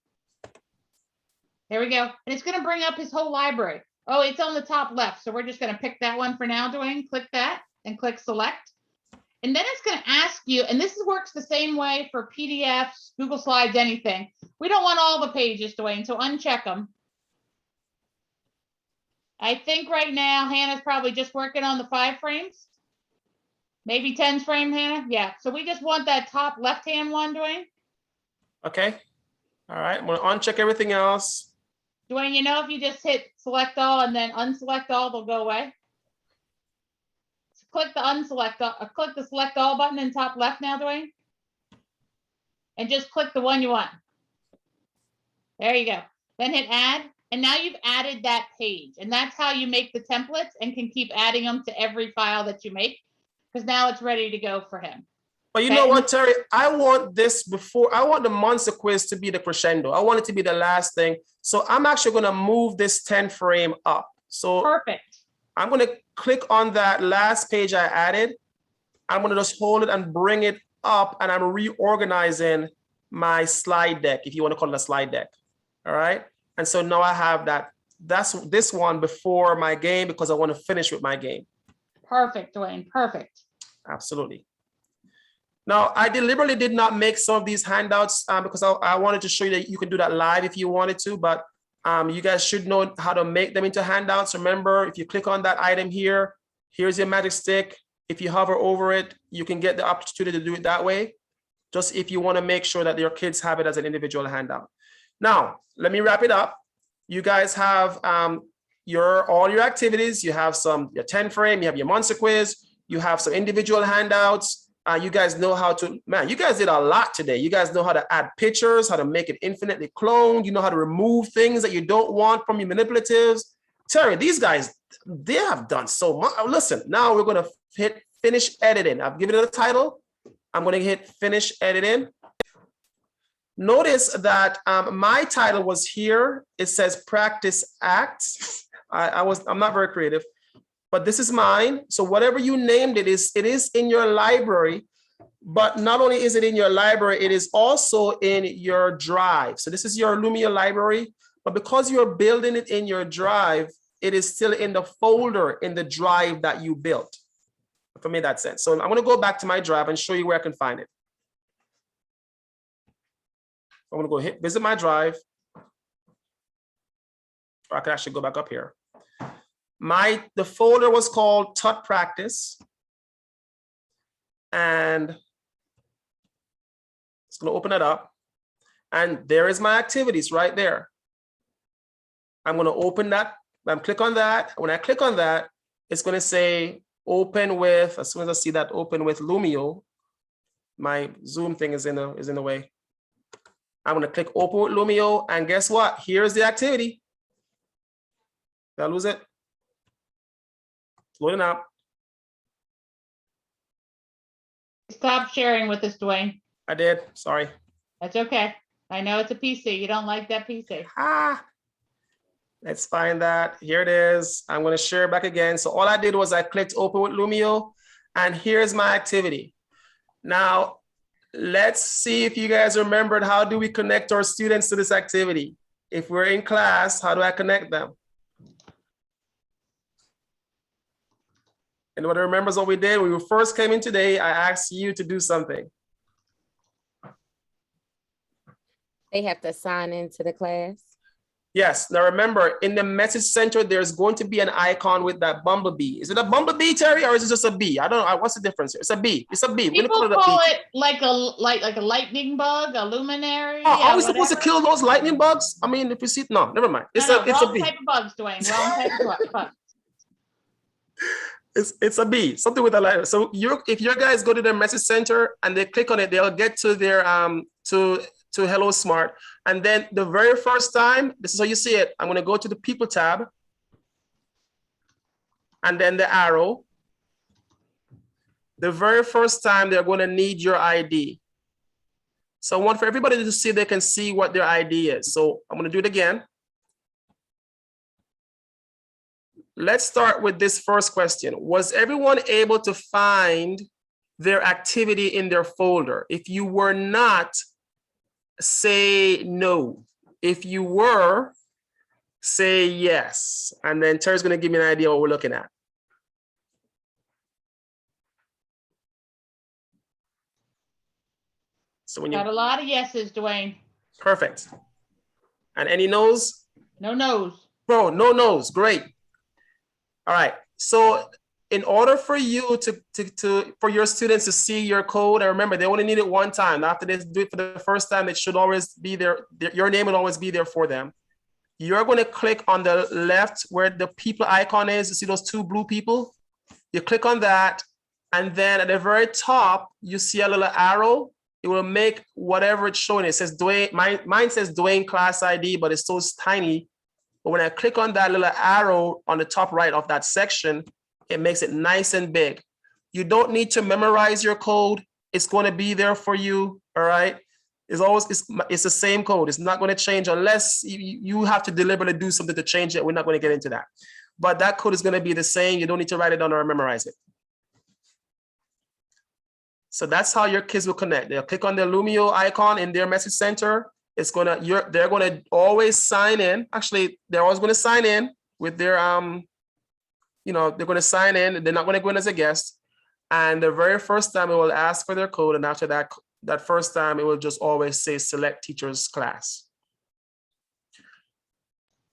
B: There we go. And it's going to bring up his whole library. Oh, it's on the top left. So we're just going to pick that one for now, Dwayne. Click that and click select. And then it's going to ask you, and this works the same way for PDFs, Google Slides, anything. We don't want all the pages, Dwayne, so uncheck them. I think right now, Hannah's probably just working on the 5 frames. Maybe 10's frame, Hannah? Yeah, so we just want that top left-hand one, Dwayne.
A: Okay. All right, I'm going to uncheck everything else.
B: Dwayne, you know, if you just hit select all and then unselect all, they'll go away. So click the select all button in top left now, Dwayne. And just click the one you want. There you go. Then hit add. And now you've added that page. And that's how you make the templates and can keep adding them to every file that you make. Because now it's ready to go for him.
A: But you know what, Terry? I want this before, I want the monster quiz to be the crescendo. I want it to be the last thing. So I'm actually going to move this 10 frame up. So
B: Perfect.
A: I'm going to click on that last page I added. I'm going to just hold it and bring it up, and I'm reorganizing my slide deck, if you want to call it a slide deck. All right. And so now I have that. That's this one before my game because I want to finish with my game.
B: Perfect, Dwayne. Perfect.
A: Absolutely. Now, I deliberately did not make some of these handouts because I wanted to show you that you can do that live if you wanted to, but you guys should know how to make them into handouts. Remember, if you click on that item here, here's your magic stick. If you hover over it, you can get the opportunity to do it that way. Just if you want to make sure that your kids have it as an individual handout. Now, let me wrap it up. You guys have all your activities. You have your 10 frame, you have your monster quiz, you have some individual handouts. You guys know how to, man, you guys did a lot today. You guys know how to add pictures, how to make it infinitely cloned. You know how to remove things that you don't want from your manipulatives. Terry, these guys, they have done so much. Listen, now we're going to hit finish editing. I've given it a title. I'm going to hit finish editing. Notice that my title was here. It says practice acts. I'm not very creative, but this is mine. So whatever you named it is in your library, but not only is it in your library, it is also in your drive. So this is your Lumio library, but because you're building it in your drive, it is still in the folder in the drive that you built. If I made that sense. So I'm going to go back to my drive and show you where I can find it. I'm going to go visit my drive. Or I can actually go back up here. The folder was called Tut Practice. And it's going to open it up. And there is my activities right there. I'm going to open that. Click on that. When I click on that, it's going to say open with, as soon as I see that open with Lumio, my Zoom thing is in the way. I'm going to click open with Lumio, and guess what? Here's the activity. Did I lose it? It's loading up.
B: Stop sharing with us, Dwayne.
A: I did. Sorry.
B: That's okay. I know it's a PC. You don't like that PC.
A: Let's find that. Here it is. I'm going to share back again. So all I did was I clicked open with Lumio, and here's my activity. Now, let's see if you guys remembered, how do we connect our students to this activity? If we're in class, how do I connect them? Anybody remembers what we did? When we first came in today, I asked you to do something.
G: They have to sign into the class.
A: Yes. Now remember, in the message center, there's going to be an icon with that bumblebee. Is it a bumblebee, Terry, or is it just a bee? I don't know. What's the difference here? It's a bee. It's a bee.
B: People call it like a lightning bug, a luminary.
A: Oh, are we supposed to kill those lightning bugs? I mean, if you see, no, never mind. It's a bee.
B: Wrong type of bugs, Dwayne. Wrong type of bugs.
A: It's a bee, something with a light. So if your guys go to their message center and they click on it, they'll get to their to Hello Smart. And then the very first time, this is how you see it. I'm going to go to the people tab and then the arrow. The very first time they're going to need your ID. So I want for everybody to see, they can see what their ID is. So I'm going to do it again. Let's start with this first question. Was everyone able to find their activity in their folder? If you were not, say no. If you were, say yes. And then Terry's going to give me an idea what we're looking at. So when you
B: got a lot of yeses, Dwayne.
A: Perfect. And any no's?
B: No no's.
A: Bro, no no's. Great. All right. So in order for you for your students to see your code, and remember, they only need it one time. After they do it for the first time, it should always be there. Your name will always be there for them. You're going to click on the left where the people icon is. You see those two blue people? You click on that. And then at the very top, you see a little arrow. It will make whatever it's showing. It says Dwayne, mine says Dwayne class ID, but it's so tiny. But when I click on that little arrow on the top right of that section, it makes it nice and big. You don't need to memorize your code. It's going to be there for you. All right. It's the same code. It's not going to change unless you have to deliberately do something to change it. We're not going to get into that. But that code is going to be the same. You don't need to write it down or memorize it. So that's how your kids will connect. They'll click on the Lumio icon in their message center. They're gonna always sign in. Actually, they're always gonna sign in with their they're gonna sign in. They're not gonna go in as a guest. And the very first time it will ask for their code, and after that first time it will just always say select teachers class.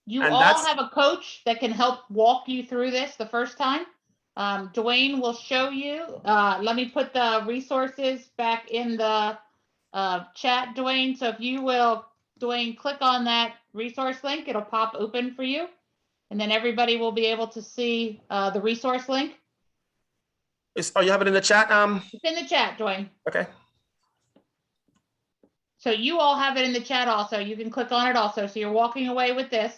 B: You
A: And
B: all
A: that's-
B: have a coach that can help walk you through this the first time. Dwayne will show you. Let me put the resources back in the chat, Dwayne. So if you will, Dwayne, click on that resource link, it'll pop open for you. And then everybody will be able to see the resource link.
A: Oh, you have it in the chat?
B: It's in the chat, Dwayne.
A: Okay.
B: So you all have it in the chat also. You can click on it also. So you're walking away with this.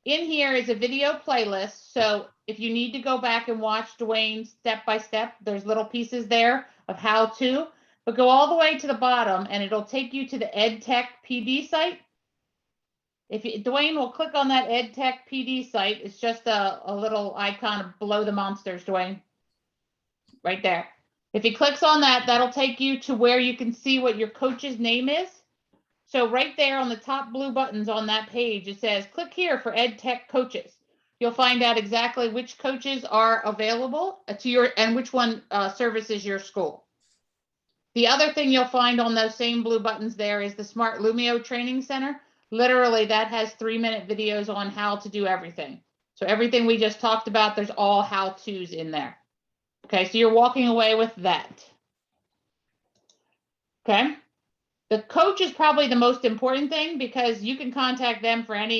B: In here is a video playlist. So if you need to go back and watch Dwayne step by step, there's little pieces there of how to, but go all the way to the bottom and it'll take you to the EdTech PD site. Dwayne will click on that EdTech PD site, it's just a little icon below the monsters, Dwayne. Right there. If he clicks on that, that'll take you to where you can see what your coach's name is. So right there on the top blue buttons on that page, it says, click here for EdTech coaches. You'll find out exactly which coaches are available to your, and which one services your school. The other thing you'll find on those same blue buttons there is the Smart Lumio Training Center. Literally, that has 3-minute videos on how to do everything. So everything we just talked about, there's all how-tos in there. Okay, so you're walking away with that. Okay. The coach is probably the most important thing because you can contact them for any